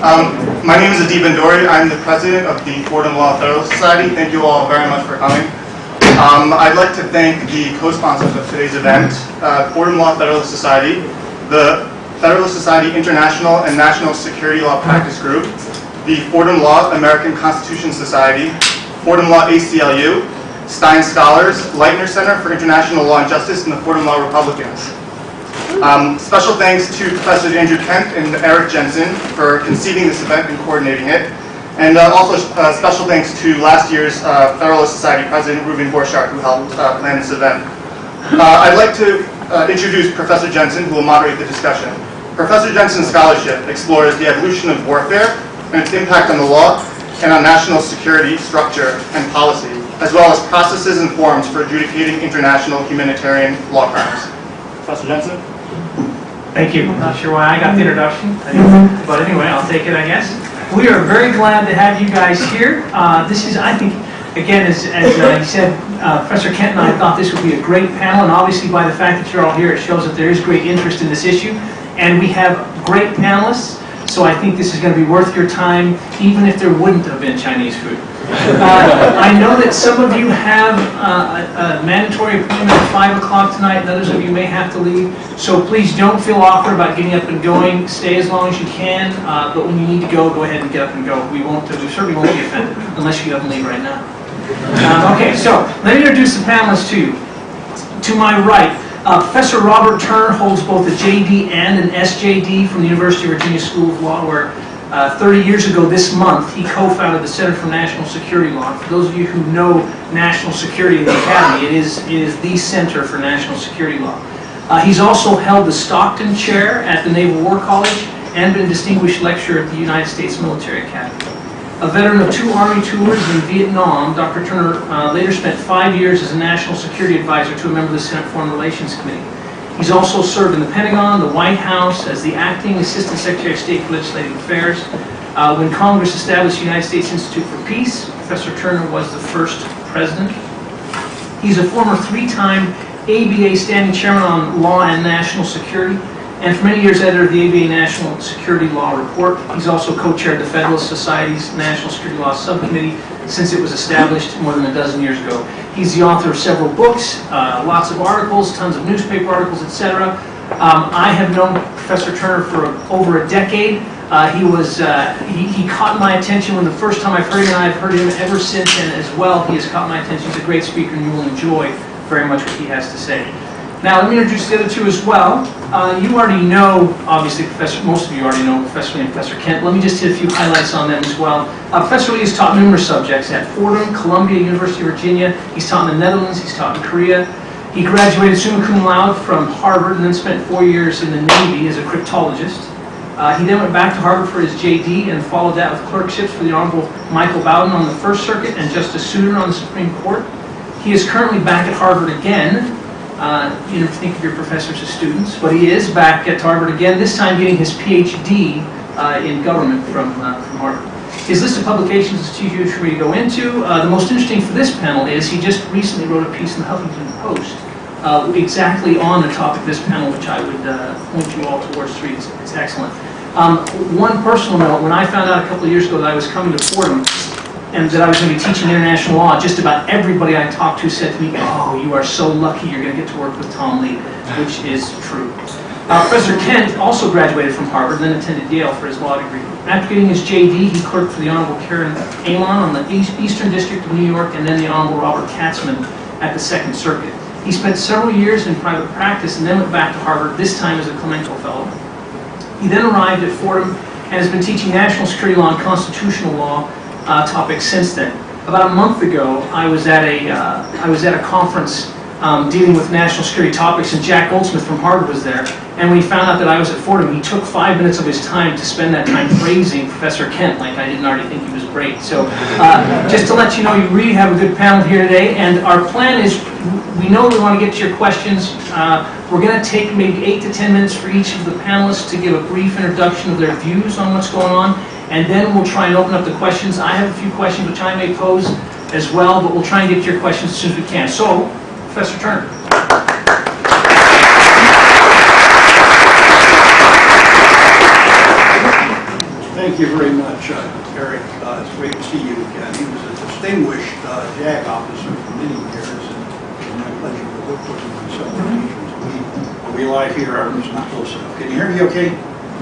My name is Addie Bendory. I'm the president of the Fordham Federalist Society. Thank you all very much for coming. I'd like to thank the co-sponsors of today's event, Fordham Federalist Society, the Federalist Society International and National Security Law Practice Group, the Fordham Law American Constitution Society, Fordham Law ACLU, Stein Scholars, Leitner Center for International Law and Justice, and the Fordham Law Republicans. Special thanks to Professors Andrew Kent and Eric Jensen for conceiving this event and coordinating it. And also special thanks to last year's Federalist Society President Reuben Borchardt, who helped plan this event. I'd like to introduce Professor Jensen, who will moderate the discussion. Professor Jensen's scholarship explores the evolution of warfare and its impact on the law and on national security, structure, and policy, as well as processes and forms for adjudicating international humanitarian law crimes. Professor Jensen? Thank you. I'm not sure why I got the introduction, but anyway, I'll take it, I guess. We are very glad to have you guys here. This is, I think, again, as he said, Professor Kent and I thought this would be a great panel, and obviously by the fact that you're all here, it shows that there is great interest in this issue. And we have great panelists, so I think this is going to be worth your time, even if there wouldn't have been Chinese food. I know that some of you have a mandatory appointment at 5 o'clock tonight, and others of you may have to leave. So please don't feel awkward about getting up and going. Stay as long as you can, but when you need to go ahead and get up and go. We certainly won't be offended, unless you have to leave right now. Okay, so let me introduce the panelists to you. To my right, Professor Robert Turner holds both a JD and an SJD from the University of Virginia School of Law, where 30 years ago this month, he co-founded the Center for National Security Law. For those of you who know national security in the Academy, it is the Center for National Security Law. He's also held the Stockton Chair at the Naval War College and been a distinguished lecturer at the United States Military Academy. A veteran of 2 Army tours in Vietnam, Dr. Turner later spent 5 years as a National Security Advisor to a member of the Senate Foreign Relations Committee. He's also served in the Pentagon, the White House, as the Acting Assistant Secretary of State for Legislative Affairs. When Congress established the United States Institute for Peace, Professor Turner was the first president. He's a former 3-time ABA Standing Chairman on Law and National Security, and for many years editor of the ABA National Security Law Report. He's also co-chaired the Federalist Society's National Security Law Subcommittee since it was established more than a dozen years ago. He's the author of several books, lots of articles, tons of newspaper articles, etc. I have known Professor Turner for over a decade. He caught my attention when the first time I've heard him, and I've heard him ever since, and as well, he has caught my attention. He's a great speaker, and you will enjoy very much what he has to say. Now, let me introduce the other two as well. You already know, obviously, most of you already know Professor Lee and Professor Kent. Let me just hit a few highlights on them as well. Professor Lee has taught numerous subjects at Fordham, Columbia, University of Virginia. He's taught in the Netherlands. He's taught in Korea. He graduated summa cum laude from Harvard and then spent 4 years in the Navy as a cryptologist. He then went back to Harvard for his JD and followed that with clerkships for the Honorable Michael Bowden on the First Circuit and Justice Souter on the Supreme Court. He is currently back at Harvard again. You never think of your professors as students, but he is back at Harvard again, this time getting his PhD in government from Harvard. His list of publications is too huge for me to go into. The most interesting for this panel is he just recently wrote a piece in the Huffington Post exactly on the topic of this panel, which I would point you all towards to read. It's excellent. One personal note, when I found out a couple of years ago that I was coming to Fordham, and that I was going to be teaching international law, just about everybody I talked to said to me, "Oh, you are so lucky you're going to get to work with Tom Lee," which is true. Professor Kent also graduated from Harvard and then attended Yale for his law degree. After getting his JD, he clerked for the Honorable Karen Amon on the Eastern District of New York and then the Honorable Robert Katzman at the Second Circuit. He spent several years in private practice and then went back to Harvard, this time as a Clemenceau Fellow. He then arrived at Fordham and has been teaching national security law and constitutional law topics since then. About a month ago, I was at a conference dealing with national security topics, and Jack Goldsmith from Harvard was there. And when he found out that I was at Fordham, he took 5 minutes of his time to spend that time praising Professor Kent, like I didn't already think he was great. So just to let you know, you really have a good panel here today. And our plan is, we know we want to get to your questions. We're going to take maybe 8 to 10 minutes for each of the panelists to give a brief introduction of their views on what's going on. And then we'll try and open up the questions. I have a few questions which I may pose as well, but we'll try and get to your questions as soon as we can. So, Professor Turner. Thank you very much, Eric. It's great to see you again. He was a distinguished JAG officer for many years, and it's my pleasure to work with him on several occasions. We live here, our room's not close enough. Can you hear me okay?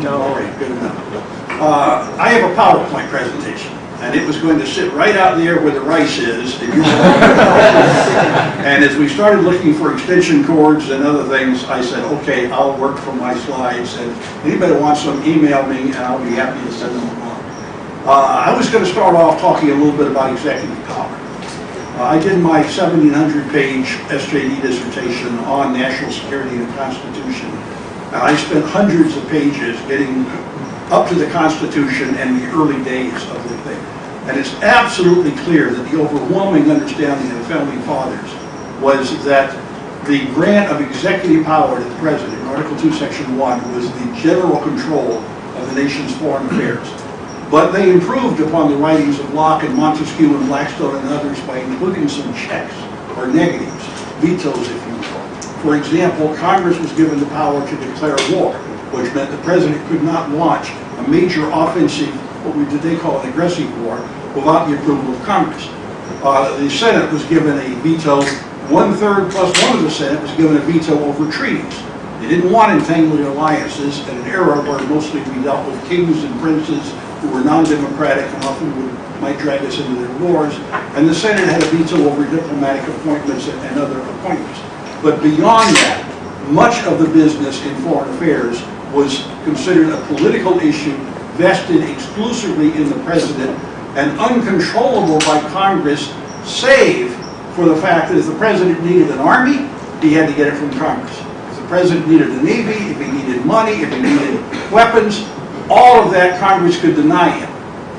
No. All right, good enough. I have a PowerPoint presentation, and it was going to sit right out there where the rice is. And as we started looking for extension cords and other things, I said, okay, I'll work from my slides, and anybody who wants them, email me, and I'll be happy to send them along. I was going to start off talking a little bit about executive power. I did my 1,700-page SJD dissertation on national security and the Constitution, and I spent hundreds of pages getting up to the Constitution and the early days of the thing. And it's absolutely clear that the overwhelming understanding of the Founding Fathers was that the grant of executive power to the President, in Article 2, Section 1, was the general control of the nation's foreign affairs. But they improved upon the writings of Locke and Montesquieu and Blackstone and others by including some checks, or negatives, vetoes, if you will. For example, Congress was given the power to declare war, which meant the President could not launch a major offensive, what we today call an aggressive war, without the approval of Congress. The Senate was given a veto. 1/3 plus one of the Senate was given a veto over treaties. They didn't want entangling alliances in an era where mostly we dealt with kings and princes who were non-democratic and often might drag us into their wars. And the Senate had a veto over diplomatic appointments and other appointments. But beyond that, much of the business in foreign affairs was considered a political issue vested exclusively in the President and uncontrollable by Congress, save for the fact that if the President needed an army, he had to get it from Congress. If the President needed a navy, if he needed money, if he needed weapons, all of that Congress could deny him.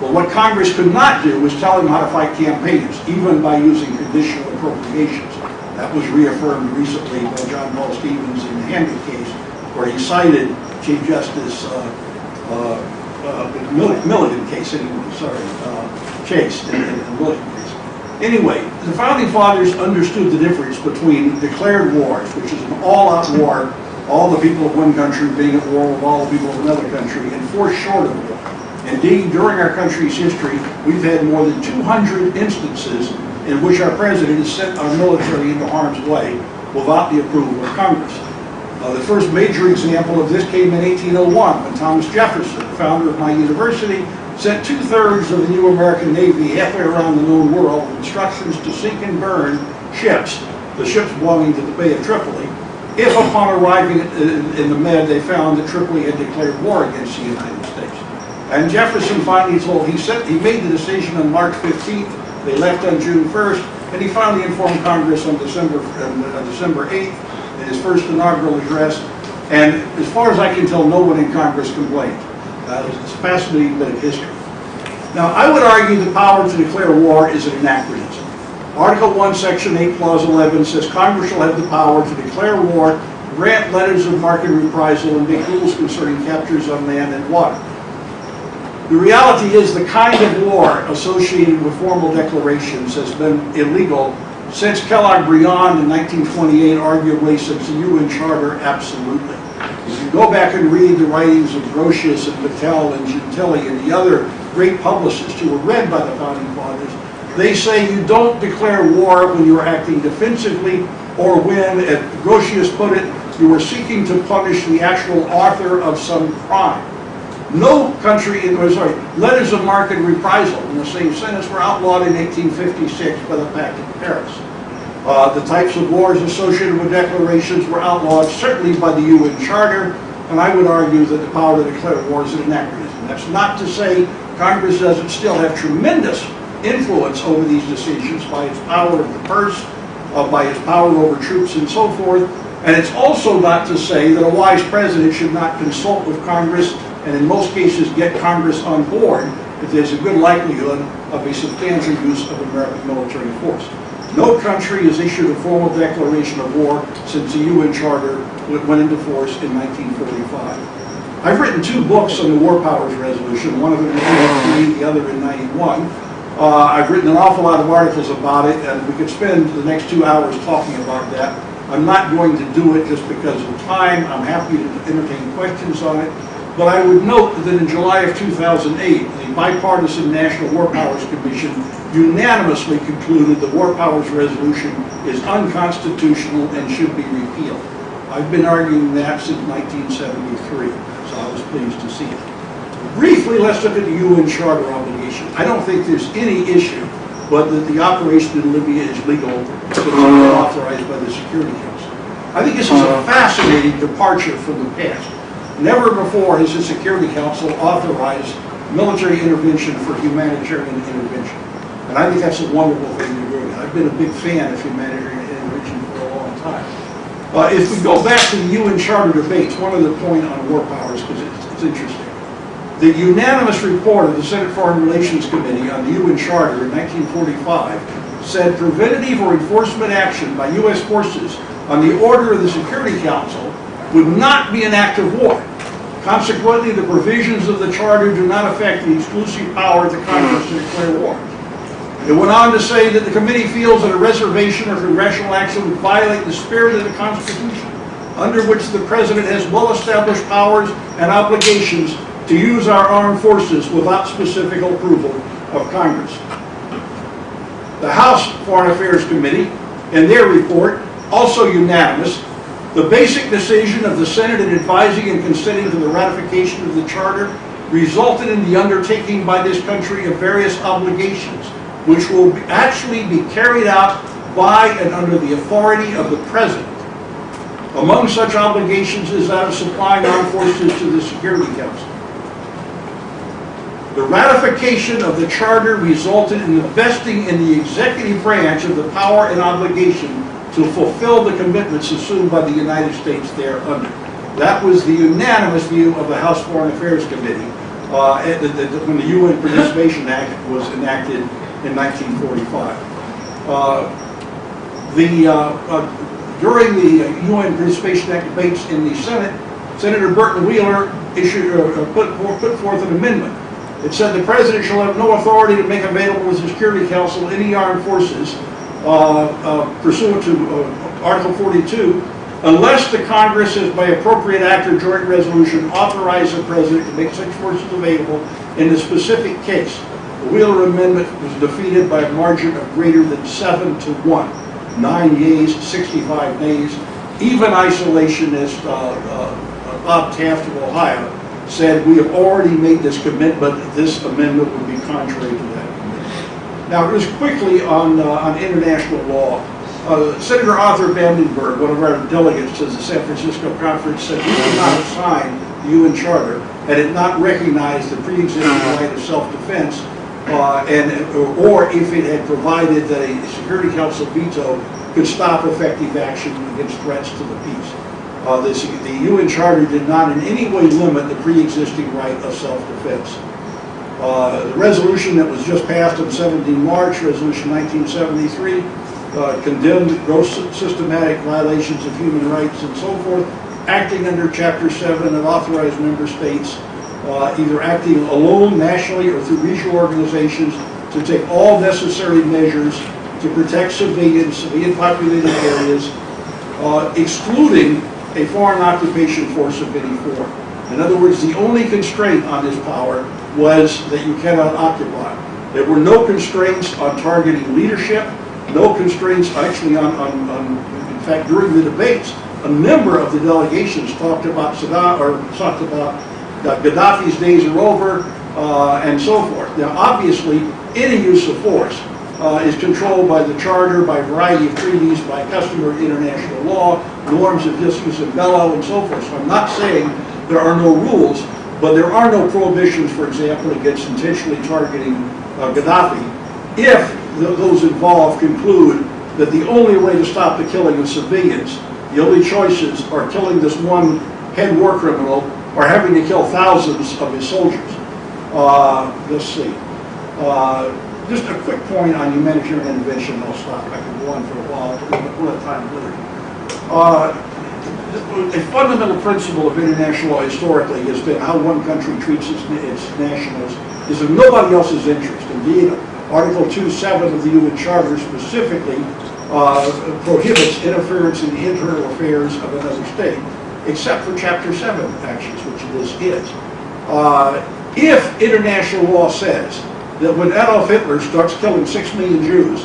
But what Congress could not do was tell him how to fight campaigns, even by using conditional appropriations. That was reaffirmed recently by John Paul Stevens in the Hamby case, where he cited Chief Justice Milligan case, Chase in the Milligan case. Anyway, the Founding Fathers understood the difference between declared wars, which is an all-out war, all the people of one country being at war with all the people of another country, and forced short of war. Indeed, during our country's history, we've had more than 200 instances in which our president has sent our military into harm's way without the approval of Congress. The first major example of this came in 1801 when Thomas Jefferson, the founder of my university, sent 2/3 of the new American Navy halfway around the known world with instructions to sink and burn ships, the ships belonging to the Bay of Tripoli, if upon arriving in the Med they found that Tripoli had declared war against the United States. And Jefferson finally he made the decision on March 15th, they left on June 1st, and he finally informed Congress on December 8th in his first inaugural address. And as far as I can tell, no one in Congress complained. It's a fascinating bit of history. Now, I would argue the power to declare war is an anachronism. Article 1, Section 8, Clause 11 says Congress shall have the power to declare war, grant letters of marque and reprisal, and make rules concerning captures on land and water. The reality is the kind of war associated with formal declarations has been illegal since Kellogg-Briand in 1928, arguably since the UN Charter, absolutely. If you go back and read the writings of Grotius and Patel and Gentili and the other great publicists who were read by the Founding Fathers, they say you don't declare war when you're acting defensively or when, as Grotius put it, you are seeking to punish the actual author of some crime. No country, letters of marque and reprisal in the same sentence were outlawed in 1856 by the Pact of Paris. The types of wars associated with declarations were outlawed certainly by the UN Charter, and I would argue that the power to declare war is an anachronism. That's not to say Congress doesn't still have tremendous influence over these decisions by its power of the purse, by its power over troops and so forth, and it's also not to say that a wise president should not consult with Congress and in most cases get Congress on board if there's a good likelihood of a substantial use of American military force. No country has issued a formal declaration of war since the UN Charter went into force in 1945. I've written 2 books on the War Powers Resolution, one of them in 1983, the other in 91. I've written an awful lot of articles about it, and we could spend the next 2 hours talking about that. I'm not going to do it just because of time. I'm happy to entertain questions on it. But I would note that in July of 2008, the Bipartisan National War Powers Commission unanimously concluded the War Powers Resolution is unconstitutional and should be repealed. I've been arguing that since 1973, so I was pleased to see it. Briefly, let's look at the UN Charter obligation. I don't think there's any issue but that the operation in Libya is legal, so it's authorized by the Security Council. I think this is a fascinating departure from the past. Never before has the Security Council authorized military intervention for humanitarian intervention. And I think that's a wonderful thing to do. I've been a big fan of humanitarian intervention for a long time. If we go back to the UN Charter debates, one other point on war powers, because it's interesting. The unanimous report of the Senate Foreign Relations Committee on the UN Charter in 1945 said preventative or enforcement action by U.S. forces on the order of the Security Council would not be an act of war. Consequently, the provisions of the Charter do not affect the exclusive power of the Congress to declare war. It went on to say that the committee feels that a reservation or congressional action would violate the spirit of the Constitution, under which the President has well-established powers and obligations to use our armed forces without specific approval of Congress. The House Foreign Affairs Committee, in their report, also unanimous, the basic decision of the Senate in advising and consenting to the ratification of the Charter resulted in the undertaking by this country of various obligations, which will actually be carried out by and under the authority of the President. Among such obligations is that of supplying armed forces to the Security Council. The ratification of the Charter resulted in the vesting in the executive branch of the power and obligation to fulfill the commitments assumed by the United States thereunder. That was the unanimous view of the House Foreign Affairs Committee when the UN Participation Act was enacted in 1945. During the UN Participation Act debates in the Senate, Senator Burton Wheeler put forth an amendment. It said the President shall have no authority to make available to the Security Council any armed forces pursuant to Article 42, unless the Congress has by appropriate act or joint resolution authorized the President to make such forces available in a specific case. The Wheeler Amendment was defeated by a margin of greater than 7-1. 9 yeas, 65 nays. Even isolationist Bob Taft of Ohio said, we have already made this commitment, this amendment would be contrary to that commitment. Now, just quickly on international law, Senator Arthur Vandenberg, one of our delegates to the San Francisco conference, said we would not have signed the UN Charter had it not recognized the pre-existing right of self-defense, or if it had provided that a Security Council veto could stop effective action against threats to the peace. The UN Charter did not in any way limit the pre-existing right of self-defense. The resolution that was just passed on 17 March, Resolution 1973, condemned gross systematic violations of human rights and so forth, acting under Chapter 7 of authorized member states, either acting alone, nationally, or through regional organizations to take all necessary measures to protect civilian populated areas, excluding a foreign occupation force of any form. In other words, the only constraint on this power was that you cannot occupy. There were no constraints on targeting leadership, no constraints actually in fact, during the debates, a number of the delegations talked about Gaddafi's days are over, and so forth. Now, obviously, any use of force is controlled by the Charter, by a variety of treaties, by customary international law, norms of discus and bello, and so forth. So I'm not saying there are no rules, but there are no prohibitions, for example, against intentionally targeting Gaddafi, if those involved conclude that the only way to stop the killing of civilians, the only choices are killing this one head war criminal or having to kill thousands of his soldiers. Let's see. Just a quick point on humanitarian intervention, I'll stop. I can go on for a while, but we'll have time later. A fundamental principle of international law historically has been how one country treats its nationals is in nobody else's interest. Indeed, Article 2.7 of the UN Charter specifically prohibits interference in the internal affairs of another state. except for Chapter 7 actions, which this is. If international law says that when Adolf Hitler starts killing 6 million Jews,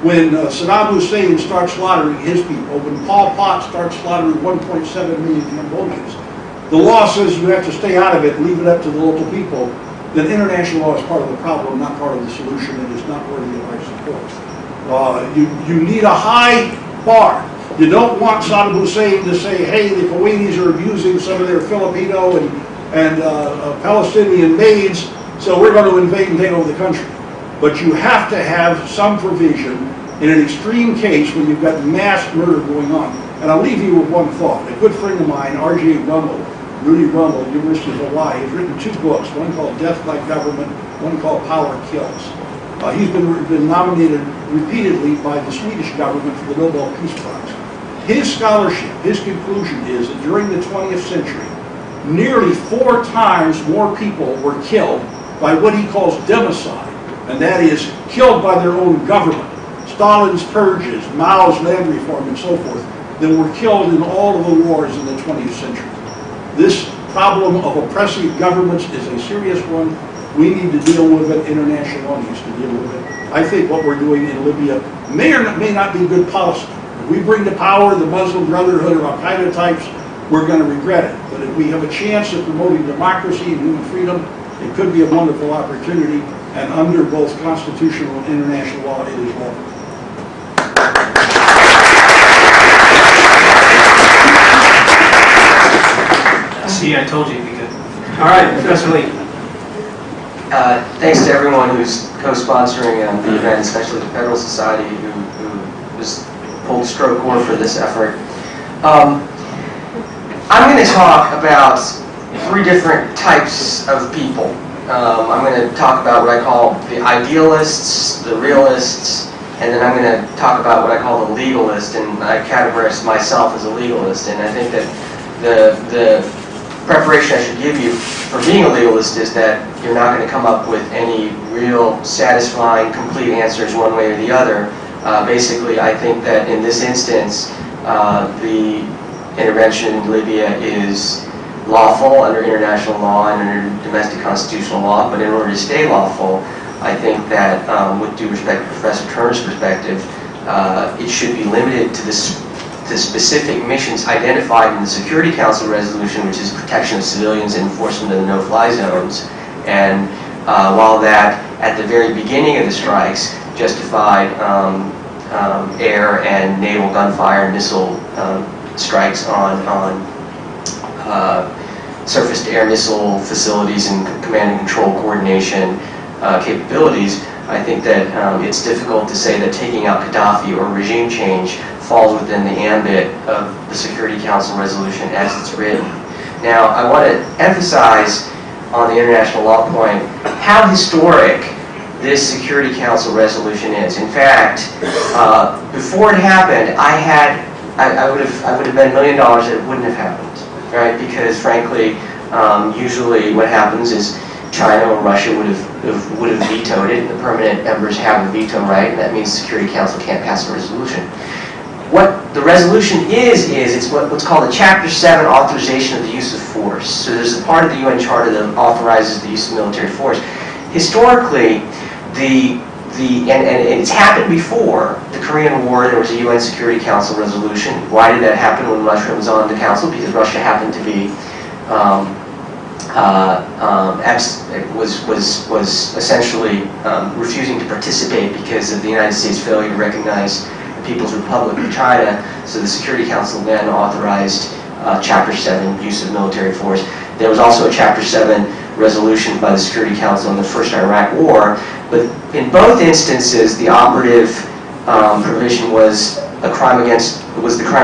when Saddam Hussein starts slaughtering his people, when Pol Pot starts slaughtering 1.7 million Cambodians, the law says you have to stay out of it and leave it up to the local people, then international law is part of the problem, not part of the solution, and is not worthy of our support. You need a high bar. You don't want Saddam Hussein to say, hey, the Kuwaitis are abusing some of their Filipino and Palestinian maids, so we're going to invade and take over the country. But you have to have some provision in an extreme case when you've got mass murder going on. And I'll leave you with one thought. A good friend of mine, R.J. Rudy Rummel, University of Hawaii, has written 2 books, one called Death by Government, one called Power Kills. He's been nominated repeatedly by the Swedish government for the Nobel Peace Prize. His scholarship, his conclusion is that during the 20th century, nearly 4 times more people were killed by what he calls democide, and that is killed by their own government. Stalin's purges, Mao's land reform, and so forth, than were killed in all of the wars in the 20th century. This problem of oppressive governments is a serious one. We need to deal with it. International law needs to deal with it. I think what we're doing in Libya may or may not be good policy. If we bring to power the Muslim Brotherhood or Al-Qaeda types, we're going to regret it. But if we have a chance of promoting democracy and human freedom, it could be a wonderful opportunity, and under both constitutional and international law, it is lawful. See, I told you it'd be good. All right, Professor Lee. Thanks to everyone who's co-sponsoring the event, especially the Federalist Society who was pulled stroke core for this effort. I'm going to talk about 3 different types of people. I'm going to talk about what I call the idealists, the realists, and then I'm going to talk about what I call the legalist, and I categorize myself as a legalist. And I think that the preparation I should give you for being a legalist is that you're not going to come up with any real satisfying, complete answers one way or the other. Basically, I think that in this instance, the intervention in Libya is lawful under international law and under domestic constitutional law, but in order to stay lawful, I think that, with due respect to Professor Turner's perspective, it should be limited to the specific missions identified in the Security Council resolution, which is protection of civilians and enforcement of the no-fly zones. And while that, at the very beginning of the strikes, justified air and naval gunfire and missile strikes on surface-to-air missile facilities and command and control coordination capabilities, I think that it's difficult to say that taking out Gaddafi or regime change falls within the ambit of the Security Council resolution as it's written. Now, I want to emphasize on the international law point how historic this Security Council resolution is. In fact, before it happened, I would have bet $1 million that it wouldn't have happened, right? Because frankly, usually what happens is China or Russia would have vetoed it, and the permanent members have a veto right, and that means the Security Council can't pass a resolution. What the resolution is it's what's called a Chapter 7 authorization of the use of force. So there's a part of the UN Charter that authorizes the use of military force. Historically, and it's happened before the Korean War. There was a UN Security Council resolution. Why did that happen when Russia was on the council? Because Russia happened to be was essentially refusing to participate because of the United States' failure to recognize the People's Republic of China. So the Security Council then authorized Chapter 7 use of military force. There was also a Chapter 7 resolution by the Security Council in the first Iraq War, but in both instances, the operative provision was the crime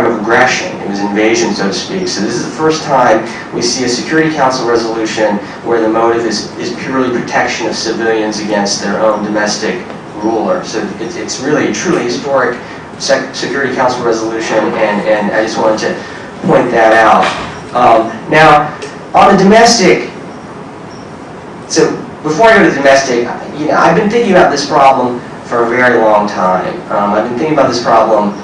of aggression. It was invasion, so to speak. So this is the first time we see a Security Council resolution where the motive is purely protection of civilians against their own domestic ruler. So it's really a truly historic Security Council resolution, and I just wanted to point that out. Now, on the domestic, so before I go to domestic, I've been thinking about this problem for a very long time. I've been thinking about this problem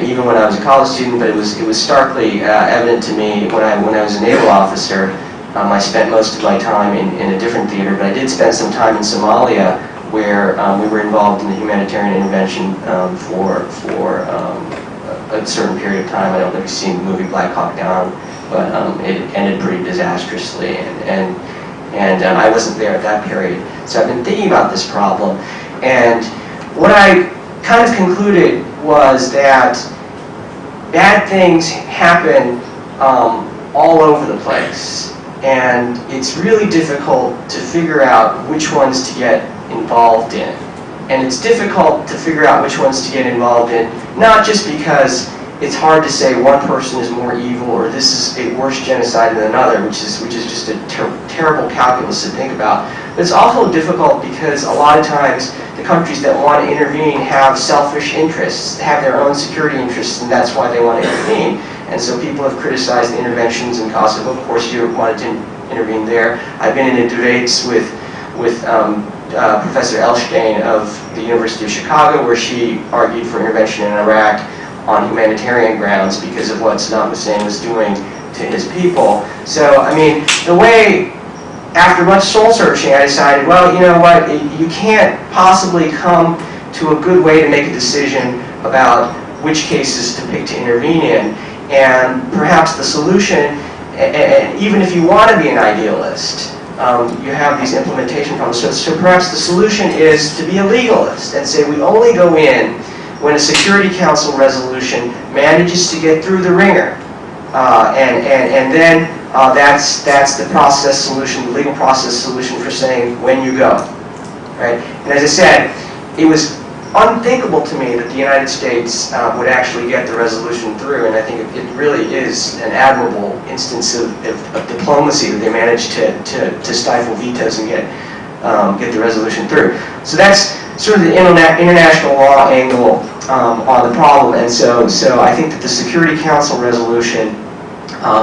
even when I was a college student, but it was starkly evident to me when I was a naval officer. I spent most of my time in a different theater, but I did spend some time in Somalia, where we were involved in the humanitarian intervention for a certain period of time. I don't know if you've seen the movie Black Hawk Down, but it ended pretty disastrously, and I wasn't there at that period. So I've been thinking about this problem, and what I kind of concluded was that bad things happen all over the place, and it's really difficult to figure out which ones to get involved in. And it's difficult to figure out which ones to get involved in, not just because it's hard to say one person is more evil or this is a worse genocide than another, which is just a terrible calculus to think about. But it's also difficult because a lot of times the countries that want to intervene have selfish interests, have their own security interests, and that's why they want to intervene. And so people have criticized the interventions in Kosovo. Of course, Europe wanted to intervene there. I've been in debates with Professor Elstein of the University of Chicago, where she argued for intervention in Iraq on humanitarian grounds because of what Saddam Hussein was doing to his people. So, I mean, the way, after much soul searching, I decided, well, you know what, you can't possibly come to a good way to make a decision about which cases to pick to intervene in. And perhaps the solution, and even if you want to be an idealist, you have these implementation problems. So perhaps the solution is to be a legalist and say we only go in when a Security Council resolution manages to get through the ringer, and then that's the process solution, the legal process solution for saying when you go, right? And as I said, it was unthinkable to me that the United States would actually get the resolution through, and I think it really is an admirable instance of diplomacy that they managed to stifle vetoes and get the resolution through. So that's sort of the international law angle on the problem, and so I think that the Security Council resolution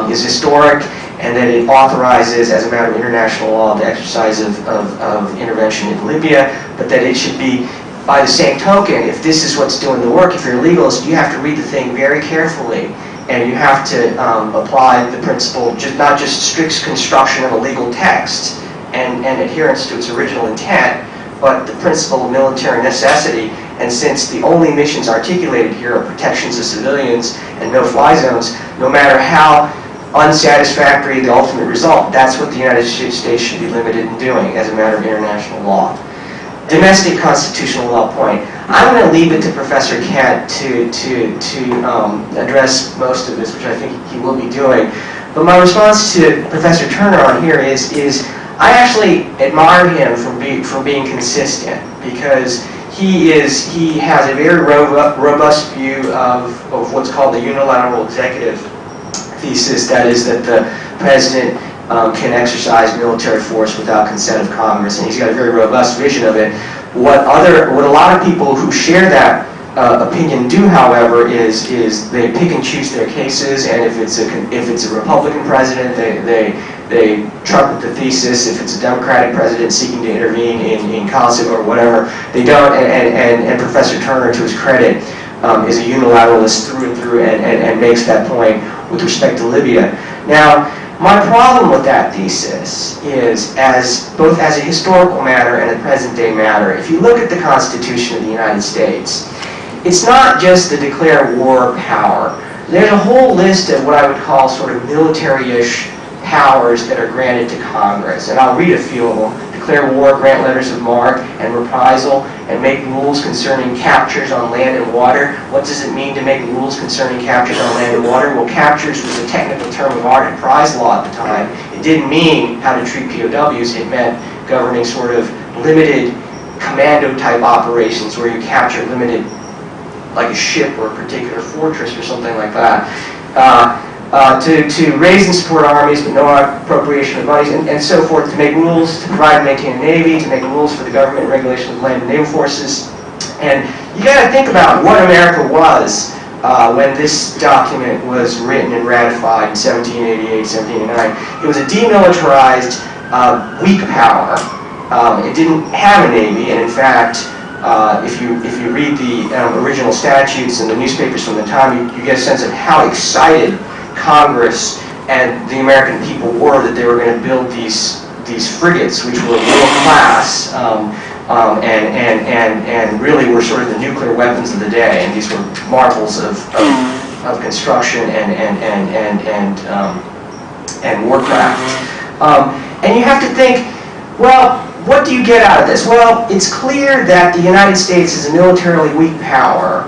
is historic, and that it authorizes, as a matter of international law, the exercise of intervention in Libya, but that it should be, by the same token, if this is what's doing the work, if you're a legalist, you have to read the thing very carefully, and you have to apply the principle, not just strict construction of a legal text and adherence to its original intent, but the principle of military necessity. And since the only missions articulated here are protections of civilians and no-fly zones, no matter how unsatisfactory the ultimate result, that's what the United States should be limited in doing as a matter of international law. Domestic constitutional law point. I'm going to leave it to Professor Kent to address most of this, which I think he will be doing. But my response to Professor Turner on here is I actually admire him for being consistent, because he has a very robust view of what's called the unilateral executive thesis, that is that the president can exercise military force without consent of Congress, and he's got a very robust vision of it. What a lot of people who share that opinion do, however, is they pick and choose their cases, and if it's a Republican president, they trumpet the thesis. If it's a Democratic president seeking to intervene in Kosovo or whatever, they don't. And Professor Turner, to his credit, is a unilateralist through and through, and makes that point with respect to Libya. Now, my problem with that thesis is, both as a historical matter and a present-day matter, if you look at the Constitution of the United States, it's not just the declare war power. There's a whole list of what I would call sort of military-ish powers that are granted to Congress, and I'll read a few of them. Declare war, grant letters of marque and reprisal, and make rules concerning captures on land and water. What does it mean to make rules concerning captures on land and water? Well, captures was a technical term of art and prize law at the time. It didn't mean how to treat POWs. It meant governing sort of limited commando-type operations where you capture limited, like a ship or a particular fortress or something like that. To raise and support armies, but no appropriation of monies, and so forth, to make rules, to provide and maintain a navy, to make rules for the government and regulation of land and naval forces. And you got to think about what America was when this document was written and ratified in 1788, 1789. It was a demilitarized, weak power. It didn't have a navy, and in fact, if you read the original statutes and the newspapers from the time, you get a sense of how excited Congress and the American people were that they were going to build these frigates, which were world class, and really were sort of the nuclear weapons of the day. And these were marvels of construction and warcraft. And you have to think, well, what do you get out of this? Well, it's clear that the United States, as a militarily weak power,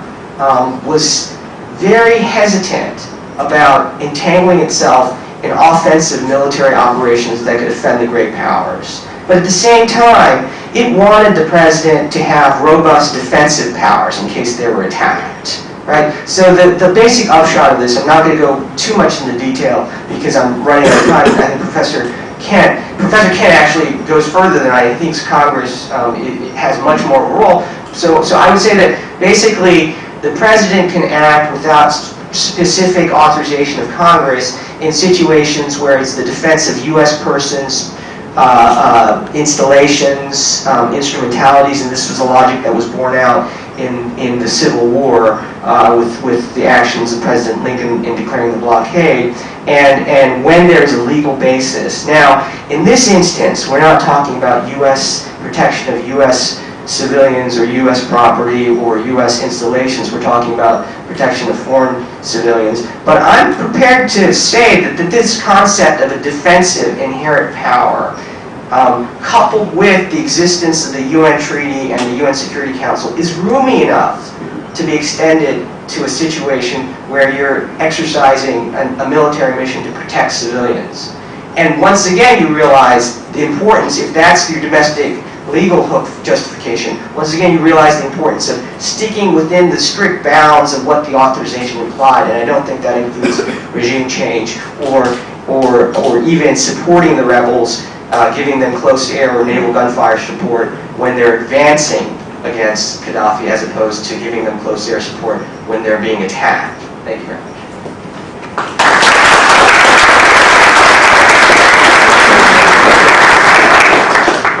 was very hesitant about entangling itself in offensive military operations that could offend the great powers. But at the same time, it wanted the president to have robust defensive powers in case they were attacked. Right? So the basic upshot of this, I'm not going to go too much into detail because I'm running out of time. I think Professor Kent actually goes further than I think Congress has much more of a role. So I would say that basically the president can act without specific authorization of Congress in situations where it's the defense of U.S. persons, installations, instrumentalities, and this was a logic that was borne out in the Civil War with the actions of President Lincoln in declaring the blockade, and when there's a legal basis. Now, in this instance, we're not talking about U.S. protection of U.S. civilians or U.S. property or U.S. installations. We're talking about protection of foreign civilians. But I'm prepared to say that this concept of a defensive inherent power, coupled with the existence of the UN Treaty and the UN Security Council, is roomy enough to be extended to a situation where you're exercising a military mission to protect civilians. And once again, you realize the importance, if that's your domestic legal hook justification, once again you realize the importance of sticking within the strict bounds of what the authorization implied, and I don't think that includes regime change or even supporting the rebels, giving them close air or naval gunfire support when they're advancing against Gaddafi, as opposed to giving them close air support when they're being attacked. Thank you very much.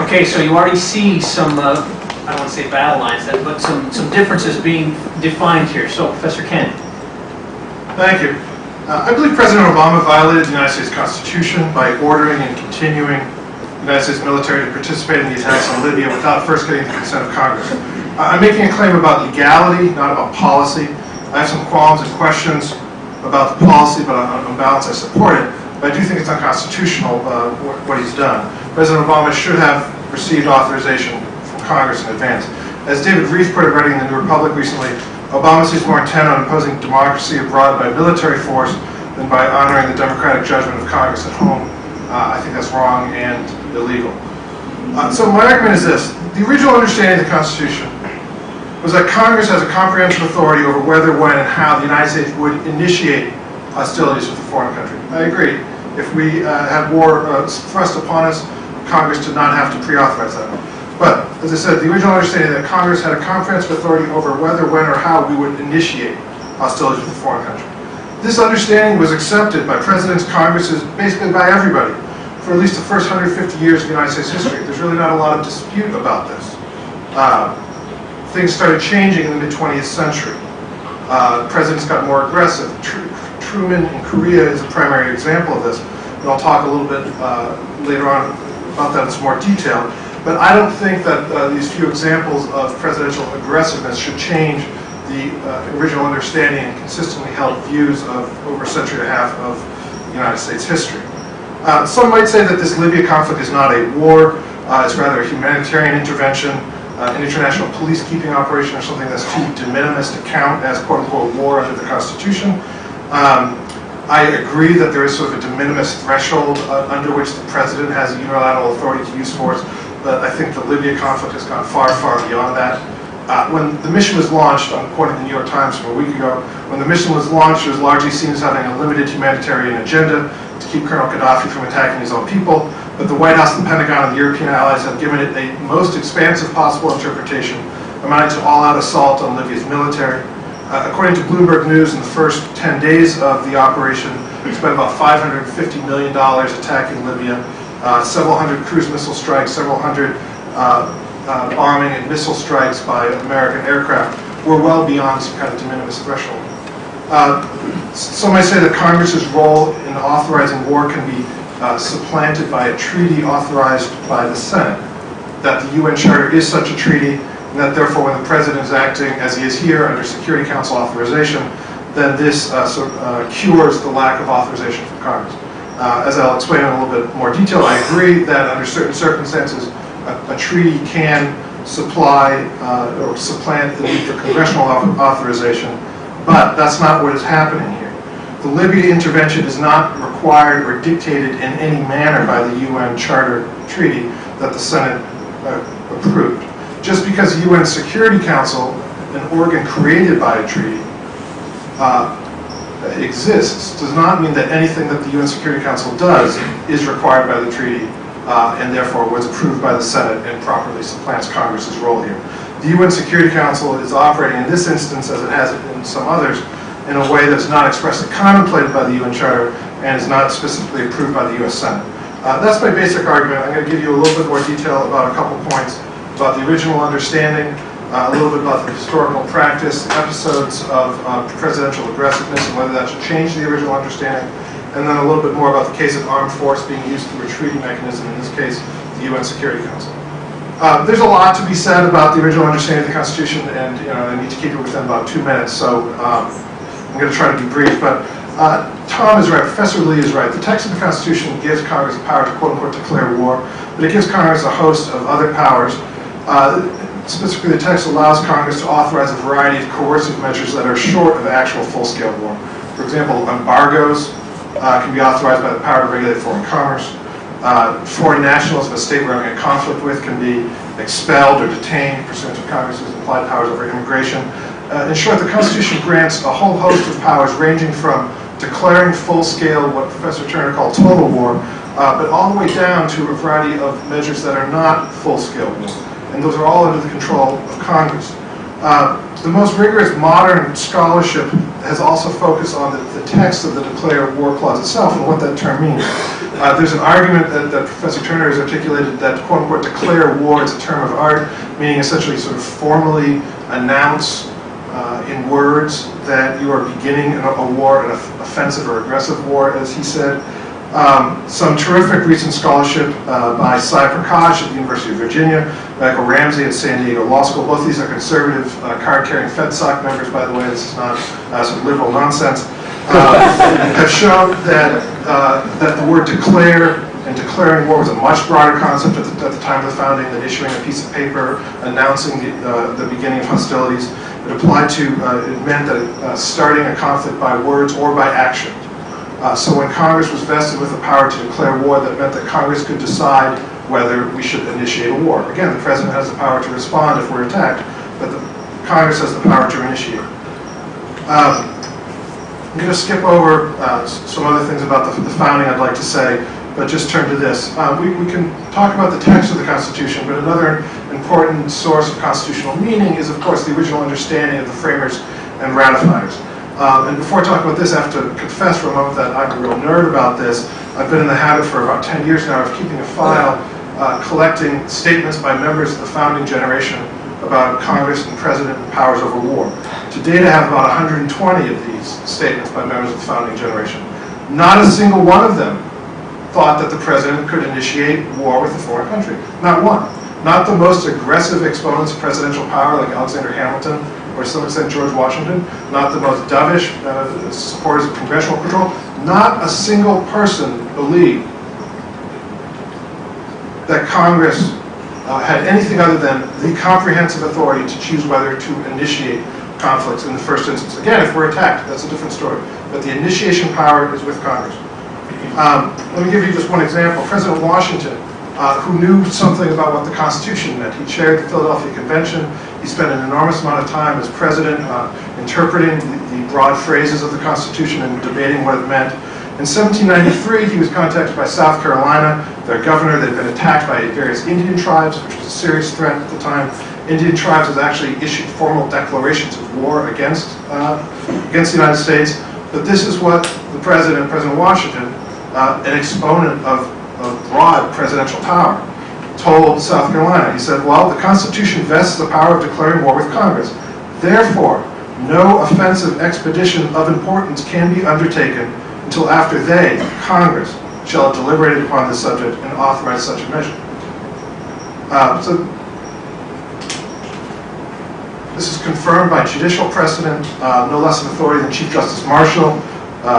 Okay, so you already see some, I don't want to say battle lines, but some differences being defined here. So, Professor Kent. Thank you. I believe President Obama violated the United States Constitution by ordering and continuing the United States military to participate in the attacks on Libya without first getting the consent of Congress. I'm making a claim about legality, not about policy. I have some qualms and questions about the policy, but on balance I support it. But I do think it's unconstitutional what he's done. President Obama should have received authorization from Congress in advance. As David Reith put it, writing in the New Republic recently, Obama seems more intent on imposing democracy abroad by military force than by honoring the democratic judgment of Congress at home. I think that's wrong and illegal. So my argument is this. The original understanding of the Constitution was that Congress has a comprehensive authority over whether, when, and how the United States would initiate hostilities with a foreign country. I agree. If we had war thrust upon us, Congress did not have to pre-authorize that. But, as I said, the original understanding that Congress had a comprehensive authority over whether, when, or how we would initiate hostilities with a foreign country. This understanding was accepted by presidents, Congresses, basically by everybody, for at least the first 150 years of United States history. There's really not a lot of dispute about this. Things started changing in the mid-20th century. Presidents got more aggressive. Truman in Korea is a primary example of this, and I'll talk a little bit later on about that in some more detail. But I don't think that these few examples of presidential aggressiveness should change the original understanding and consistently held views of over a century and a half of United States history. Some might say that this Libya conflict is not a war, it's rather a humanitarian intervention, an international police-keeping operation, or something that's too de minimis to count as quote-unquote war under the Constitution. I agree that there is sort of a de minimis threshold under which the president has a unilateral authority to use force, but I think the Libya conflict has gone far, far beyond that. When the mission was launched, I'm quoting the New York Times from a week ago, when the mission was launched, it was largely seen as having a limited humanitarian agenda to keep Colonel Gaddafi from attacking his own people, but the White House, the Pentagon, and the European allies have given it a most expansive possible interpretation, amounting to all-out assault on Libya's military. According to Bloomberg News, in the first 10 days of the operation, we spent about $550 million attacking Libya, several hundred cruise missile strikes, several hundred bombing and missile strikes by American aircraft were well beyond some kind of de minimis threshold. Some might say that Congress's role in authorizing war can be supplanted by a treaty authorized by the Senate, that the UN Charter is such a treaty, and that therefore when the President is acting as he is here under Security Council authorization, then this cures the lack of authorization from Congress. As I'll explain in a little bit more detail, I agree that under certain circumstances, a treaty can supply or supplant the need for congressional authorization, but that's not what is happening here. The Libya intervention is not required or dictated in any manner by the UN Charter Treaty that the Senate approved. Just because the UN Security Council, an organ created by a treaty, exists does not mean that anything that the UN Security Council does is required by the treaty and therefore was approved by the Senate and properly supplants Congress's role here. The UN Security Council is operating in this instance, as it has in some others, in a way that's not expressly contemplated by the UN Charter and is not specifically approved by the US Senate. That's my basic argument. I'm going to give you a little bit more detail about a couple points about the original understanding, a little bit about the historical practice, episodes of presidential aggressiveness and whether that should change the original understanding, and then a little bit more about the case of armed force being used through a treaty mechanism, in this case, the UN Security Council. There's a lot to be said about the original understanding of the Constitution, and I need to keep it within about 2 minutes, so I'm going to try to be brief, but Tom is right, Professor Lee is right. The text of the Constitution gives Congress the power to quote-unquote declare war, but it gives Congress a host of other powers. Specifically, the text allows Congress to authorize a variety of coercive measures that are short of actual full-scale war. For example, embargoes can be authorized by the power to regulate foreign commerce. Foreign nationals of a state we're having a conflict with can be expelled or detained pursuant to Congress's implied powers over immigration. In short, the Constitution grants a whole host of powers ranging from declaring full-scale, what Professor Turner called total war, but all the way down to a variety of measures that are not full-scale war. And those are all under the control of Congress. The most rigorous modern scholarship has also focused on the text of the declared war clause itself and what that term means. There's an argument that Professor Turner has articulated that quote-unquote declare war is a term of art, meaning essentially sort of formally announce in words that you are beginning a war, an offensive or aggressive war, as he said. Some terrific recent scholarship by Sai Prakash at the University of Virginia, Michael Ramsey at San Diego Law School. Both these are conservative, card-carrying FedSoc members, by the way. This is not some liberal nonsense. Have shown that the word declare and declaring war was a much broader concept at the time of the founding than issuing a piece of paper announcing the beginning of hostilities. It applied to, it meant that starting a conflict by words or by action. So when Congress was vested with the power to declare war, that meant that Congress could decide whether we should initiate a war. Again, the President has the power to respond if we're attacked, but Congress has the power to initiate. I'm going to skip over some other things about the founding I'd like to say, but just turn to this. We can talk about the text of the Constitution, but another important source of constitutional meaning is, of course, the original understanding of the framers and ratifiers. And before I talk about this, I have to confess for a moment that I'm a real nerd about this. I've been in the habit for about 10 years now of keeping a file collecting statements by members of the founding generation about Congress and President and powers over war. To date, I have about 120 of these statements by members of the founding generation. Not a single one of them thought that the President could initiate war with a foreign country. Not one. Not the most aggressive exponents of presidential power like Alexander Hamilton or to some extent George Washington, not the most dovish supporters of congressional control. Not a single person believed that Congress had anything other than the comprehensive authority to choose whether to initiate conflicts in the first instance. Again, if we're attacked, that's a different story. But the initiation power is with Congress. Let me give you just one example. President Washington, who knew something about what the Constitution meant. He chaired the Philadelphia Convention. He spent an enormous amount of time as president interpreting the broad phrases of the Constitution and debating what it meant. In 1793, he was contacted by South Carolina, their governor. They'd been attacked by various Indian tribes, which was a serious threat at the time. Indian tribes had actually issued formal declarations of war against the United States. But this is what the President Washington, an exponent of broad presidential power, told South Carolina. He said, well, the Constitution vests the power of declaring war with Congress. Therefore, no offensive expedition of importance can be undertaken until after they, Congress, shall have deliberated upon this subject and authorize such a measure. So this is confirmed by judicial precedent, no less an authority than Chief Justice Marshall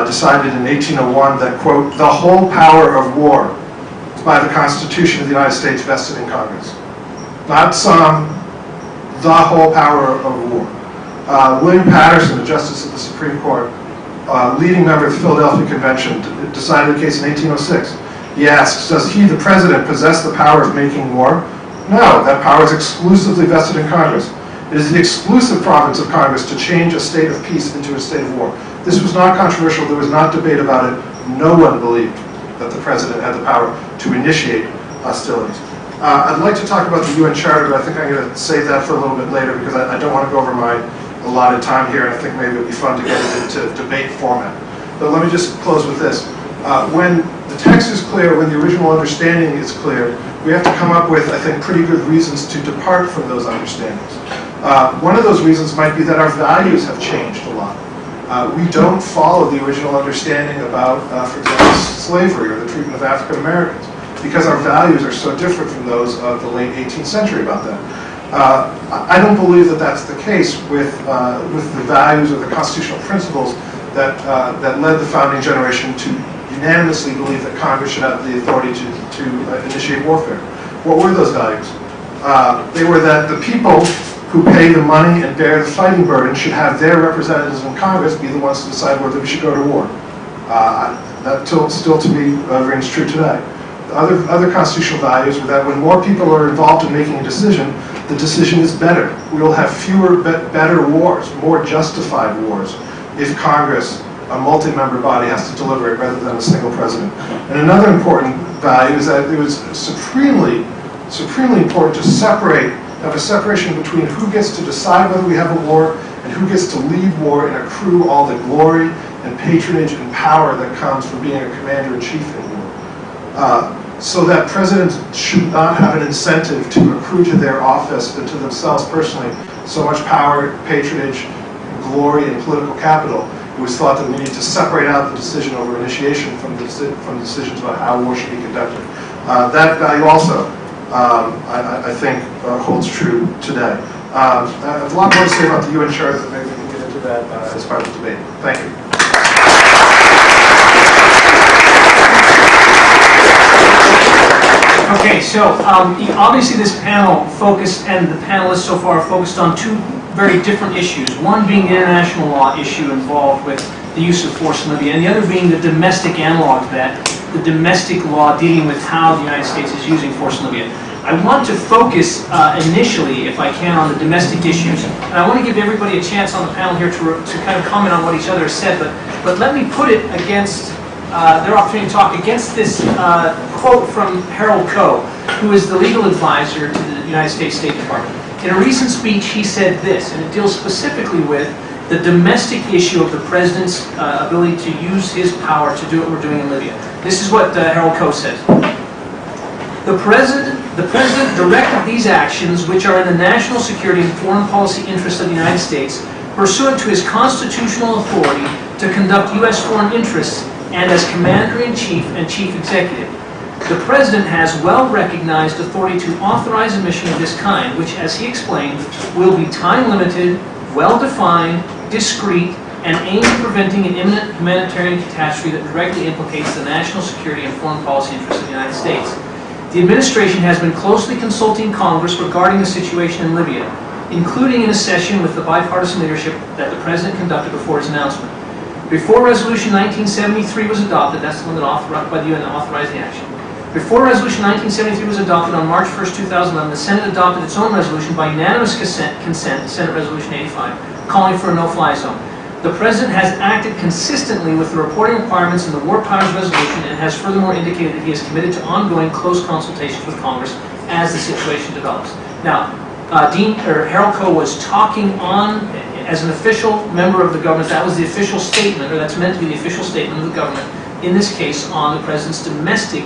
decided in 1801 that, quote, the whole power of war is by the Constitution of the United States vested in Congress. Not some, the whole power of war. William Patterson, a justice of the Supreme Court, leading member of the Philadelphia Convention, decided the case in 1806. He asks, does he, the president, possess the power of making war? No, that power is exclusively vested in Congress. It is the exclusive province of Congress to change a state of peace into a state of war. This was not controversial. There was not debate about it. No one believed that the president had the power to initiate hostilities. I'd like to talk about the UN Charter, but I think I'm going to save that for a little bit later because I don't want to go over my allotted time here, and I think maybe it would be fun to get it into debate format. But let me just close with this. When the text is clear, when the original understanding is clear, we have to come up with, I think, pretty good reasons to depart from those understandings. One of those reasons might be that our values have changed a lot. We don't follow the original understanding about, for example, slavery or the treatment of African Americans because our values are so different from those of the late 18th century about that. I don't believe that that's the case with the values or the constitutional principles that led the founding generation to unanimously believe that Congress should have the authority to initiate warfare. What were those values? They were that the people who pay the money and bear the fighting burden should have their representatives in Congress be the ones to decide whether we should go to war. That still to me rings true today. Other constitutional values were that when more people are involved in making a decision, the decision is better. We will have fewer, better wars, more justified wars, if Congress, a multi-member body, has to deliberate rather than a single president. And another important value is that it was supremely important to have a separation between who gets to decide whether we have a war and who gets to lead war and accrue all the glory and patronage and power that comes from being a commander-in-chief in war. So that presidents should not have an incentive to accrue to their office and to themselves personally so much power, patronage, glory, and political capital. It was thought that we need to separate out the decision over initiation from decisions about how war should be conducted. That value also, I think, holds true today. I have a lot more to say about the UN Charter, but maybe we can get into that as part of the debate. Thank you. Okay, so obviously this panel focused, and the panelists so far focused on two very different issues. One being the international law issue involved with the use of force in Libya, and the other being the domestic analog to that, the domestic law dealing with how the United States is using force in Libya. I want to focus initially, if I can, on the domestic issues. And I want to give everybody a chance on the panel here to kind of comment on what each other has said, but let me put it against their opportunity to talk against this quote from Harold Coe, who is the legal advisor to the United States State Department. In a recent speech, he said this, and it deals specifically with the domestic issue of the president's ability to use his power to do what we're doing in Libya. This is what Harold Coe says. The president directed these actions, which are in the national security and foreign policy interests of the United States, pursuant to his constitutional authority to conduct U.S. foreign interests and as Commander-in-Chief and Chief Executive. The President has well-recognized authority to authorize a mission of this kind, which, as he explained, will be time-limited, well-defined, discreet, and aimed at preventing an imminent humanitarian catastrophe that directly implicates the national security and foreign policy interests of the United States. The administration has been closely consulting Congress regarding the situation in Libya, including in a session with the bipartisan leadership that the President conducted before his announcement. Before Resolution 1973 was adopted, that's the one that authorized by the UN that authorized the action. Before Resolution 1973 was adopted on March 1st, 2011, the Senate adopted its own resolution by unanimous consent, Senate Resolution 85, calling for a no-fly zone. The President has acted consistently with the reporting requirements in the War Powers Resolution and has furthermore indicated that he is committed to ongoing close consultations with Congress as the situation develops. Now, Harold Coe was talking on as an official member of the government. That was the official statement, or that's meant to be the official statement of the government, in this case on the President's domestic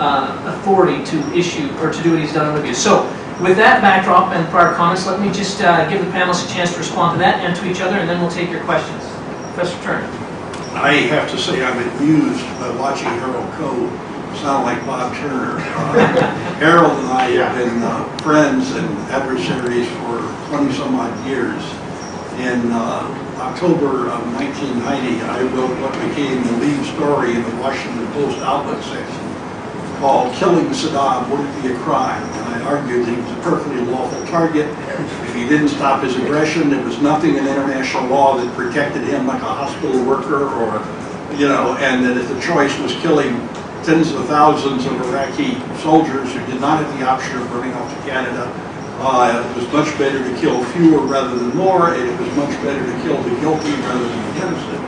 authority to issue or to do what he's done in Libya. So with that backdrop and prior comments, let me just give the panelists a chance to respond to that and to each other, and then we'll take your questions. Professor Turner. I have to say I'm amused by watching Harold Coe sound like Bob Turner. Harold and I have been friends and adversaries for 20 some odd years. In October of 1990, I wrote what became the lead story in the Washington Post outlet section called "Killing Saddam Wouldn't Be a Crime." And I argued that he was a perfectly lawful target. If he didn't stop his aggression, there was nothing in international law that protected him like a hospital worker or, you know, and that if the choice was killing tens of thousands of Iraqi soldiers who did not have the option of running off to Canada, it was much better to kill fewer rather than more, and it was much better to kill the guilty rather than the innocent.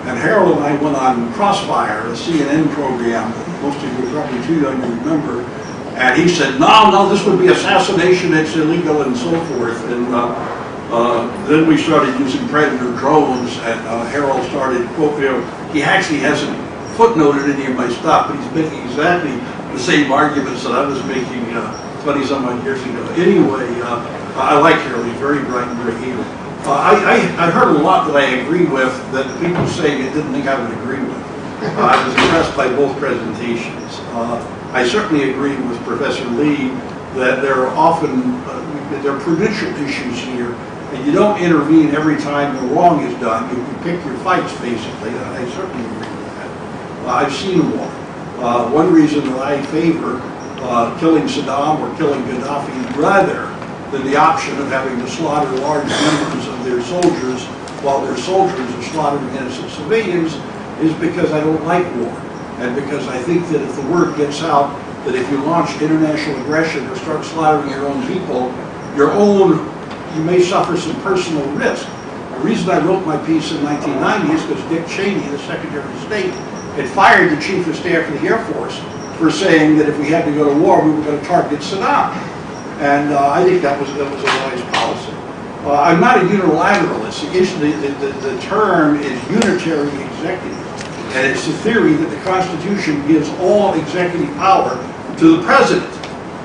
And Harold and I went on Crossfire, a CNN program that most of you are probably too young to remember, and he said, no, this would be assassination, it's illegal, and so forth. And then we started using Predator drones, and Harold started, quote, he actually hasn't footnoted any of my stuff, but he's making exactly the same arguments that I was making 20 some odd years ago. Anyway, I like Harold, he's very bright and very able. I heard a lot that I agree with that the people saying it didn't think I would agree with. I was impressed by both presentations. I certainly agree with Professor Lee that there are often there are prudential issues here, and you don't intervene every time the wrong is done. You pick your fights, basically. I certainly agree with that. I've seen war. One reason that I favor killing Saddam or killing Gaddafi rather than the option of having to slaughter large numbers of their soldiers while their soldiers are slaughtering innocent civilians is because I don't like war. And because I think that if the word gets out that if you launch international aggression or start slaughtering your own people, you may suffer some personal risk. The reason I wrote my piece in 1990 is because Dick Cheney, the Secretary of State, had fired the Chief of Staff of the Air Force for saying that if we had to go to war, we were going to target Saddam. And I think that was a wise policy. I'm not a unilateralist. The term is unitary executive. And it's the theory that the Constitution gives all executive power to the President.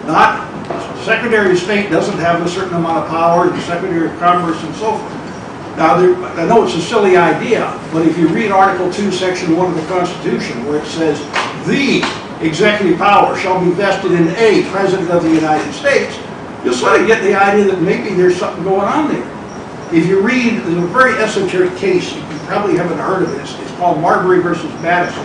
Not the Secretary of State doesn't have a certain amount of power, the Secretary of Commerce and so forth. Now, I know it's a silly idea, but if you read Article 2, Section 1 of the Constitution, where it says, the executive power shall be vested in a President of the United States, you'll sort of get the idea that maybe there's something going on there. If you read, there's a very esoteric case, you probably haven't heard of it, it's called Marbury versus Madison.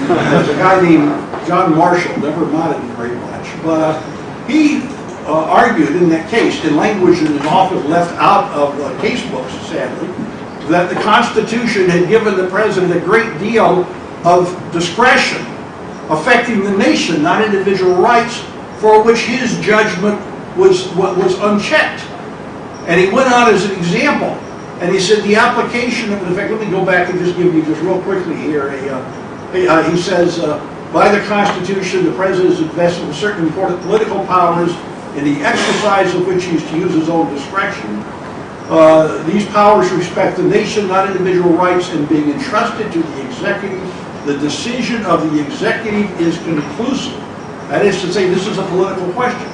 There's a guy named John Marshall, never modded him very much, but he argued in that case, in language that is often left out of case books, sadly, that the Constitution had given the President a great deal of discretion affecting the nation, not individual rights, for which his judgment was unchecked. And he went on as an example, and he said the application of, in fact, let me go back and just give you just real quickly here, he says, by the Constitution, the President is invested with certain important political powers in the exercise of which he is to use his own discretion. These powers respect the nation, not individual rights, and being entrusted to the executive, the decision of the executive is conclusive. That is to say, this is a political question.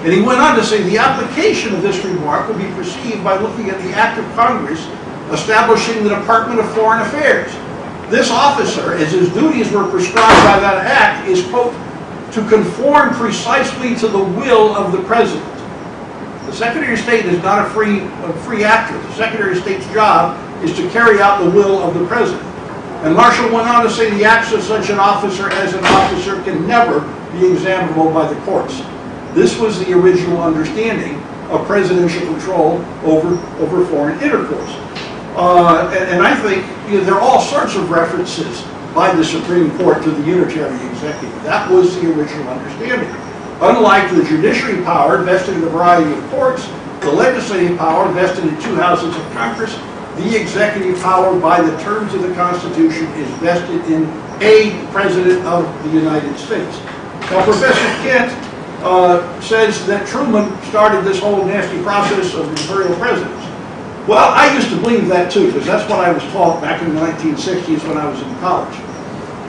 And he went on to say the application of this remark will be perceived by looking at the Act of Congress establishing the Department of Foreign Affairs. This officer, as his duties were prescribed by that act, is, quote, to conform precisely to the will of the President. The Secretary of State is not a free actor. The Secretary of State's job is to carry out the will of the President. And Marshall went on to say the acts of such an officer as an officer can never be examinable by the courts. This was the original understanding of presidential control over foreign intercourse. And I think there are all sorts of references by the Supreme Court to the unitary executive. That was the original understanding. Unlike the judiciary power vested in a variety of courts, the legislative power vested in two houses of Congress, the executive power by the terms of the Constitution is vested in a President of the United States. Now, Professor Kent says that Truman started this whole nasty process of imperial presidents. Well, I used to believe that too, because that's what I was taught back in the 1960s when I was in college.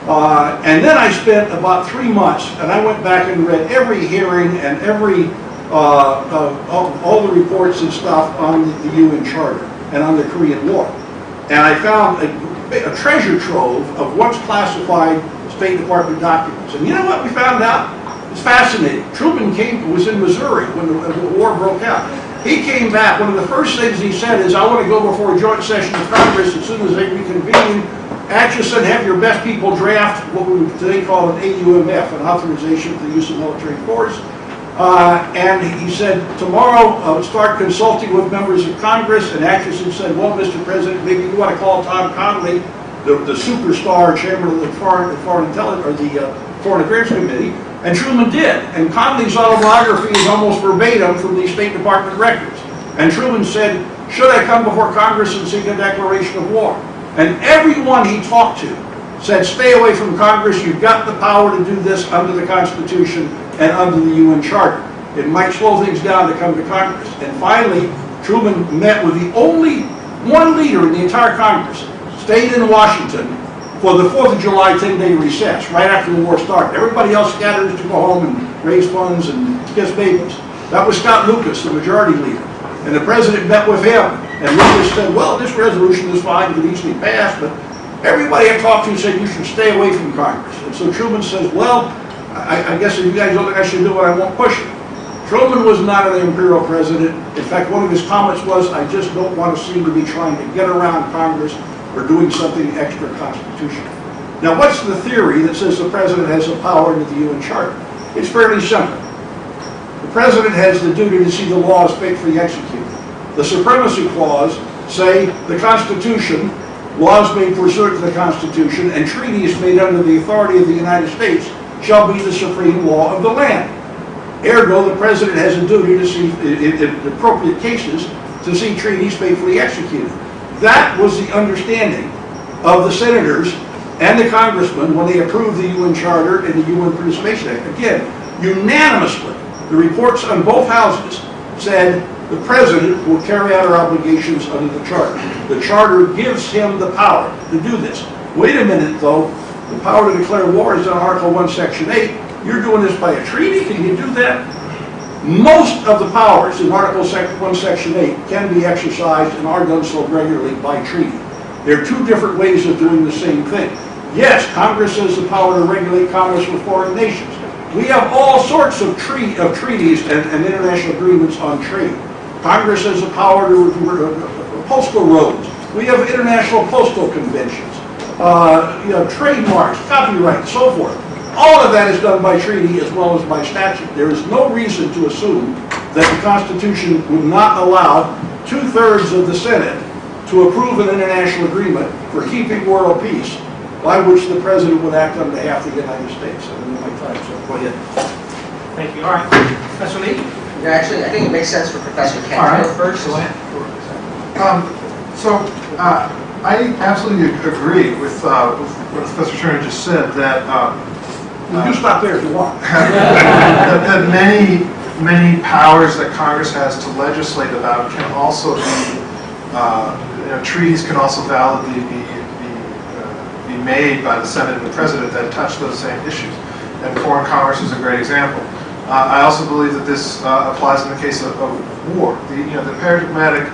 And then I spent about 3 months, and I went back and read every hearing and every, all the reports and stuff on the UN Charter and on the Korean War. And I found a treasure trove of once classified State Department documents. And you know what we found out? It's fascinating. Truman was in Missouri when the war broke out. He came back. One of the first things he said is, I want to go before a joint session of Congress as soon as they reconvene. Atchison, have your best people draft what we would today call an AUMF, an authorization for the use of military force. And he said, tomorrow start consulting with members of Congress. And Atchison said, well, Mr. President, maybe you want to call Tom Connally, the superstar chairman of the Foreign Affairs Committee. And Truman did. And Connolly's autobiography is almost verbatim from the State Department records. And Truman said, should I come before Congress and seek a declaration of war? And everyone he talked to said, stay away from Congress. You've got the power to do this under the Constitution and under the UN Charter. It might slow things down to come to Congress. And finally, Truman met with the only one leader in the entire Congress, stayed in Washington for the 4th of July 10-day recess, right after the war started. Everybody else scatters to go home and raise funds and kiss babies. That was Scott Lucas, the majority leader. And the president met with him. And Lucas said, well, this resolution is fine, it could easily pass, but everybody I talked to said you should stay away from Congress. And so Truman says, well, I guess if you guys don't think I should do it, I won't push it. Truman was not an imperial president. In fact, one of his comments was, I just don't want to seem to be trying to get around Congress or doing something extra constitutional. Now, what's the theory that says the president has the power under the UN Charter? It's fairly simple. The president has the duty to see the laws faithfully executed. The Supremacy Clause say the Constitution, laws made pursuant to the Constitution, and treaties made under the authority of the United States shall be the supreme law of the land. Ergo, the president has a duty to see, in appropriate cases, to see treaties faithfully executed. That was the understanding of the senators and the congressmen when they approved the UN Charter and the UN Participation Act. Again, unanimously, the reports on both houses said the president will carry out our obligations under the Charter. The Charter gives him the power to do this. Wait a minute, though. The power to declare war is in Article 1, Section 8. You're doing this by a treaty? Can you do that? Most of the powers in Article 1, Section 8 can be exercised and are done so regularly by treaty. There are two different ways of doing the same thing. Yes, Congress has the power to regulate commerce with foreign nations. We have all sorts of treaties and international agreements on trade. Congress has the power to postal roads. We have international postal conventions, trademarks, copyright, so forth. All of that is done by treaty as well as by statute. There is no reason to assume that the Constitution would not allow 2/3 of the Senate to approve an international agreement for keeping world peace, by which the president would act on behalf of the United States. I don't know my time, so go ahead. Thank you. All right. Professor Lee? Yeah, actually, I think it makes sense for Professor Kent All right. to go first. Go ahead. I absolutely agree with what Professor Turner just said, that You stop there if you want. that many powers that Congress has to legislate about can also be, treaties can also validly be made by the Senate and the President that touch those same issues. And foreign commerce is a great example. I also believe that this applies in the case of war. The paradigmatic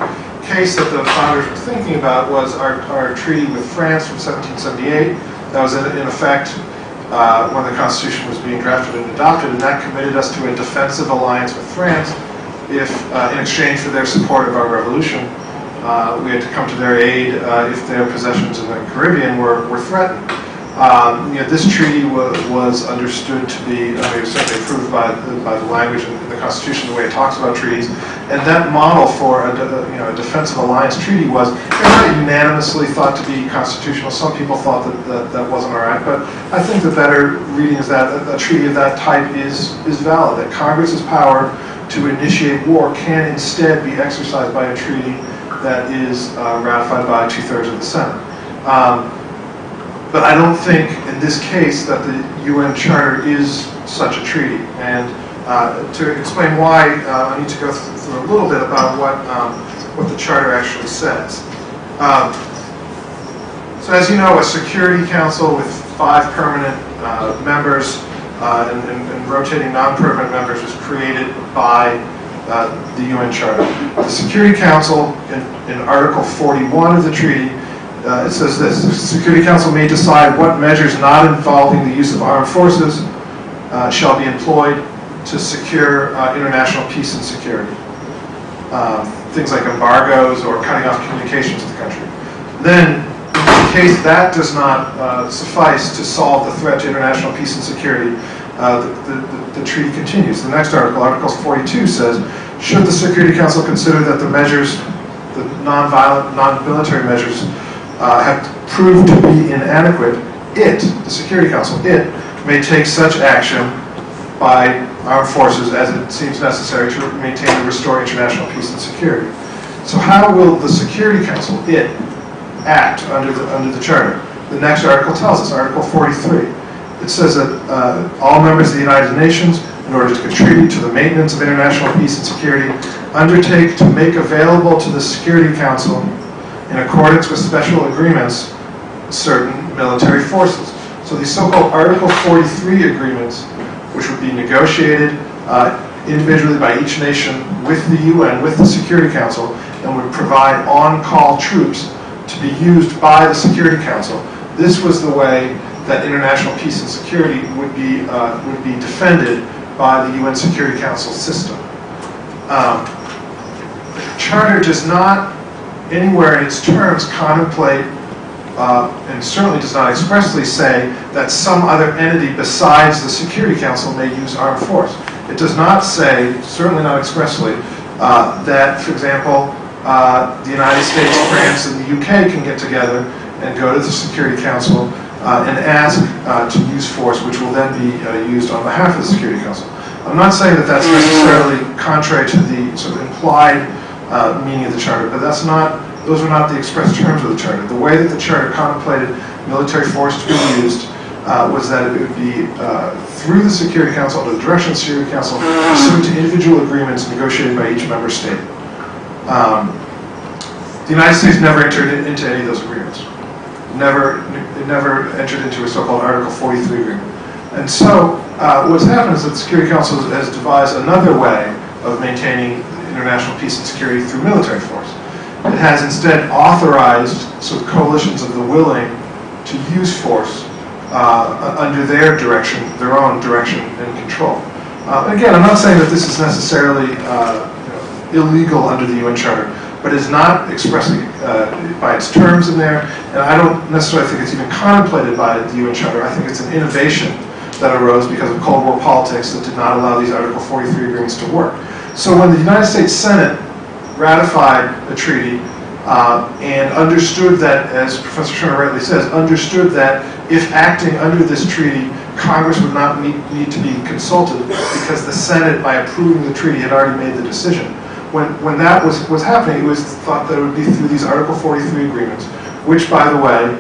case that the founders were thinking about was our treaty with France from 1778. That was in effect when the Constitution was being drafted and adopted, and that committed us to a defensive alliance with France if, in exchange for their support of our revolution, we had to come to their aid if their possessions in the Caribbean were threatened. This treaty was understood to be, certainly approved by the language in the Constitution, the way it talks about treaties, and that model for a defensive alliance treaty was not unanimously thought to be constitutional. Some people thought that wasn't all right, but I think the better reading is that a treaty of that type is valid, that Congress's power to initiate war can instead be exercised by a treaty that is ratified by 2/3 of the Senate. But I don't think in this case that the UN Charter is such a treaty. And to explain why, I need to go through a little bit about what the Charter actually says. So as you know, a Security Council with 5 permanent members and rotating non-permanent members was created by the UN Charter. The Security Council, in Article 41 of the treaty, it says this: the Security Council may decide what measures not involving the use of armed forces shall be employed to secure international peace and security. Things like embargoes or cutting off communications with the country. Then, in case that does not suffice to solve the threat to international peace and security, the treaty continues. The next article, Article 42, says, should the Security Council consider that the measures, the non-violent, non-military measures, have proved to be inadequate, the Security Council, may take such action by armed forces as it seems necessary to maintain and restore international peace and security. So how will the Security Council, act under the Charter? The next article tells us, Article 43. It says that all members of the United Nations, in order to contribute to the maintenance of international peace and security, undertake to make available to the Security Council, in accordance with special agreements, certain military forces. So these so-called Article 43 agreements, which would be negotiated individually by each nation with the UN, with the Security Council, and would provide on-call troops to be used by the Security Council. This was the way that international peace and security would be defended by the UN Security Council system. The Charter does not anywhere in its terms contemplate, and certainly does not expressly say, that some other entity besides the Security Council may use armed force. It does not say, certainly not expressly, that, for example, the United States, France, and the UK can get together and go to the Security Council and ask to use force, which will then be used on behalf of the Security Council. I'm not saying that that's necessarily contrary to the sort of implied meaning of the Charter, but those are not the express terms of the Charter. The way that the Charter contemplated military force to be used was that it would be through the Security Council, under the direction of the Security Council, pursuant to individual agreements negotiated by each member state. The United States never entered into any of those agreements. It never entered into a so-called Article 43 agreement. And so what's happened is that the Security Council has devised another way of maintaining international peace and security through military force. It has instead authorized sort of coalitions of the willing to use force under their direction, their own direction and control. Again, I'm not saying that this is necessarily illegal under the UN Charter, but it's not expressly by its terms in there, and I don't necessarily think it's even contemplated by the UN Charter. I think it's an innovation that arose because of Cold War politics that did not allow these Article 43 agreements to work. So when the United States Senate ratified the treaty and understood that, as Professor Turner rightly says, understood that if acting under this treaty, Congress would not need to be consulted because the Senate, by approving the treaty, had already made the decision. When that was happening, it was thought that it would be through these Article 43 agreements, which, by the way,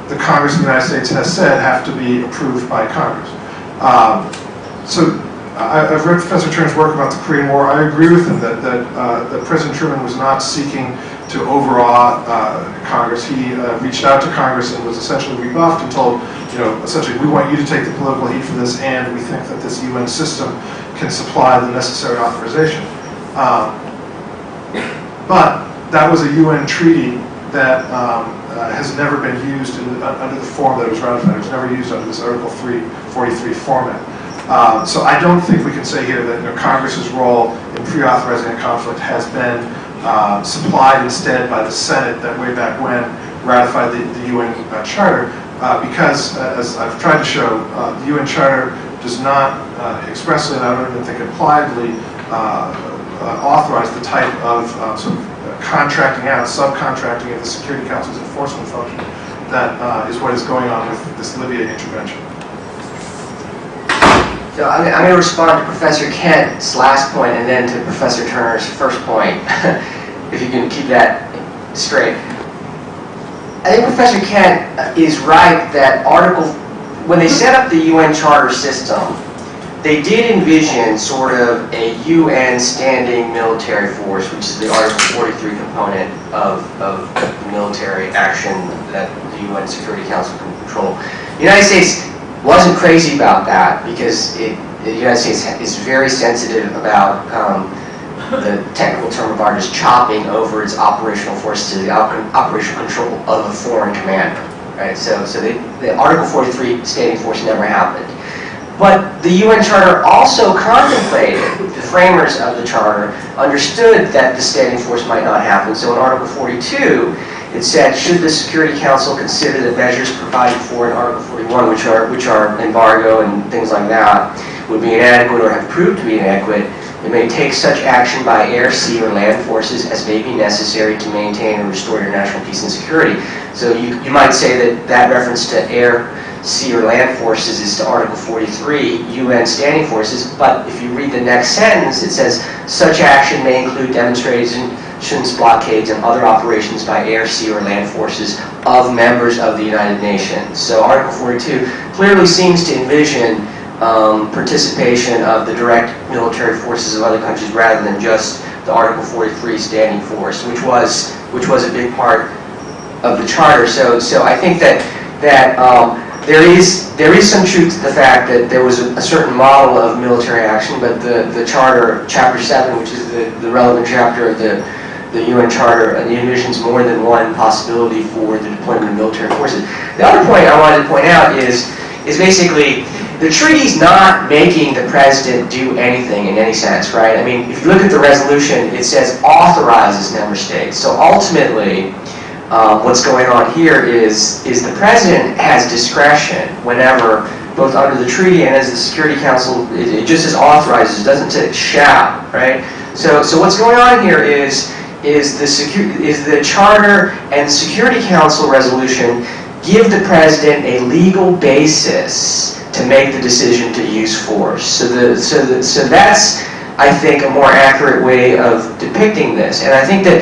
the Congress of the United States has said have to be approved by Congress. So I've read Professor Turner's work about the Korean War. I agree with him that President Truman was not seeking to overawe Congress. He reached out to Congress and was essentially rebuffed and told, essentially, we want you to take the political heat for this, and we think that this UN system can supply the necessary authorization. But that was a UN treaty that has never been used under the form that it was ratified. It was never used under this Article 43 format. So I don't think we can say here that Congress's role in pre-authorizing a conflict has been supplied instead by the Senate that way back when ratified the UN Charter, because, as I've tried to show, the UN Charter does not expressly, and I don't even think impliedly, authorize the type of sort of contracting out, subcontracting of the Security Council's enforcement function that is what is going on with this Libya intervention. So I'm going to respond to Professor Kent's last point and then to Professor Turner's first point, if you can keep that straight. I think Professor Kent is right that when they set up the UN Charter system, they did envision sort of a UN standing military force, which is the Article 43 component of military action that the UN Security Council can control. The United States wasn't crazy about that because the United States is very sensitive about the technical term of art is chopping over its operational forces to the operational control of a foreign commander. Right? So the Article 43 standing force never happened. But the UN Charter also contemplated, the framers of the Charter understood that the standing force might not happen. So in Article 42, it said, should the Security Council consider the measures provided for in Article 41, which are embargo and things like that, would be inadequate or have proved to be inadequate, it may take such action by air, sea, or land forces as may be necessary to maintain and restore international peace and security. So you might say that reference to air, sea, or land forces is to Article 43, UN standing forces, but if you read the next sentence, it says, such action may include demonstrations, blockades, and other operations by air, sea, or land forces of members of the United Nations. So Article 42 clearly seems to envision participation of the direct military forces of other countries rather than just the Article 43 standing force, which was a big part of the Charter. So I think that there is some truth to the fact that there was a certain model of military action, but the Charter, Chapter 7, which is the relevant chapter of the UN Charter, envisions more than one possibility for the deployment of military forces. The other point I wanted to point out is basically the treaty's not making the president do anything in any sense, right? I mean, if you look at the resolution, it says authorizes member states. So ultimately, what's going on here is the president has discretion whenever, both under the treaty and as the Security Council, it just says authorizes, it doesn't say shall, right? So what's going on here is the Charter and Security Council resolution give the president a legal basis to make the decision to use force. So that's, I think, a more accurate way of depicting this. And I think that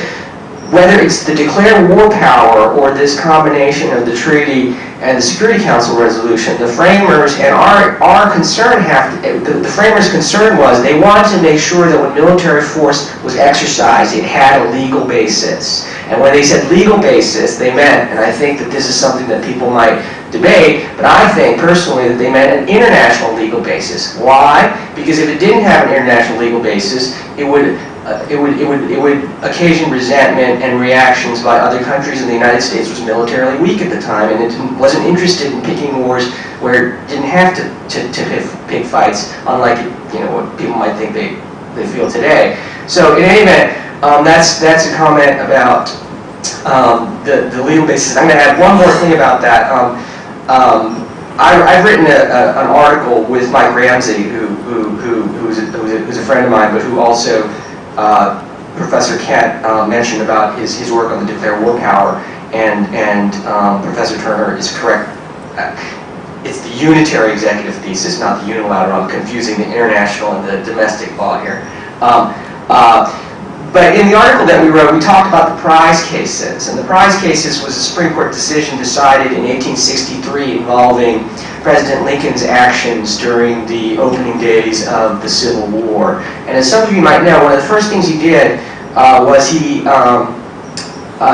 whether it's the declared war power or this combination of the treaty and the Security Council resolution, the framers and our concern the framers' concern was they wanted to make sure that when military force was exercised, it had a legal basis. And when they said legal basis, they meant, and I think that this is something that people might debate, but I think personally that they meant an international legal basis. Why? Because if it didn't have an international legal basis, it would occasion resentment and reactions by other countries, and the United States was militarily weak at the time, and it wasn't interested in picking wars where it didn't have to pick fights, unlike what people might think they feel today. So in any event, that's a comment about the legal basis. I'm going to add one more thing about that. I've written an article with Mike Ramsey, who's a friend of mine, but who also Professor Kent mentioned about his work on the declared war power, and Professor Turner is correct. It's the unitary executive thesis, not the unilateral. I'm confusing the international and the domestic law here. But in the article that we wrote, we talked about the prize cases. And the prize cases was a Supreme Court decision decided in 1863 involving President Lincoln's actions during the opening days of the Civil War. And as some of you might know, one of the first things he did was he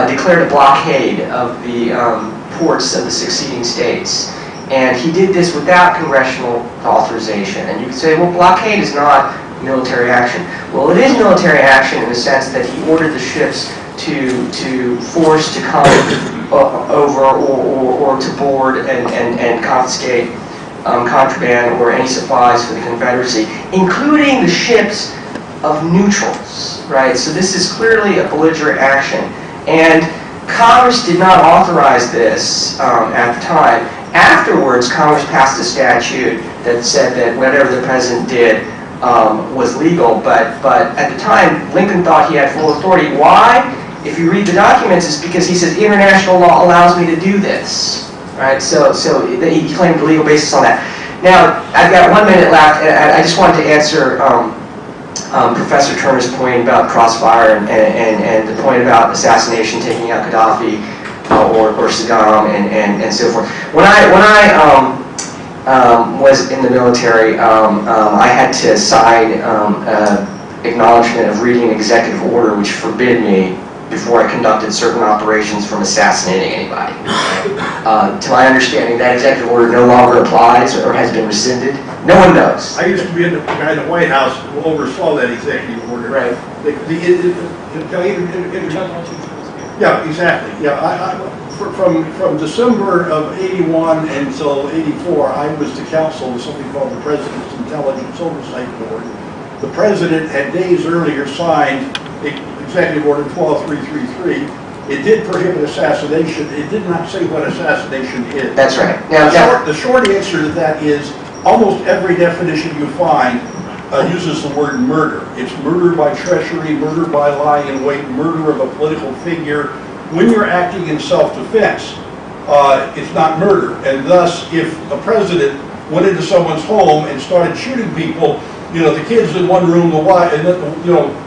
declared a blockade of the ports of the succeeding states. And he did this without congressional authorization. And you could say, well, blockade is not military action. Well, it is military action in the sense that he ordered the ships to force to come over or to board and confiscate contraband or any supplies for the Confederacy, including the ships of neutrals, right? So this is clearly a belligerent action. And Congress did not authorize this at the time. Afterwards, Congress passed a statute that said that whatever the president did was legal, but at the time, Lincoln thought he had full authority. Why? If you read the documents, it's because he says international law allows me to do this, right? So he claimed a legal basis on that. Now, I've got 1 minute left, and I just wanted to answer Professor Turner's point about crossfire and the point about assassination, taking out Gaddafi or Saddam and so forth. When I was in the military, I had to sign acknowledgement of reading an executive order which forbid me, before I conducted certain operations, from assassinating anybody. To my understanding, that executive order no longer applies or has been rescinded. No one knows. I used to be the guy in the White House who oversaw that executive order. Right. Yeah, exactly. Yeah, from December of '81 until '84, I was the counsel of something called the President's Intelligence Oversight Board. The President had days earlier signed Executive Order 12333. It did prohibit assassination. It did not say what assassination is. That's right. The short answer to that is almost every definition you find uses the word murder. It's murder by treachery, murder by lying in wait, murder of a political figure. When you're acting in self-defense, it's not murder. And thus, if a president went into someone's home and started shooting people, the kids in one room, the wife, and then,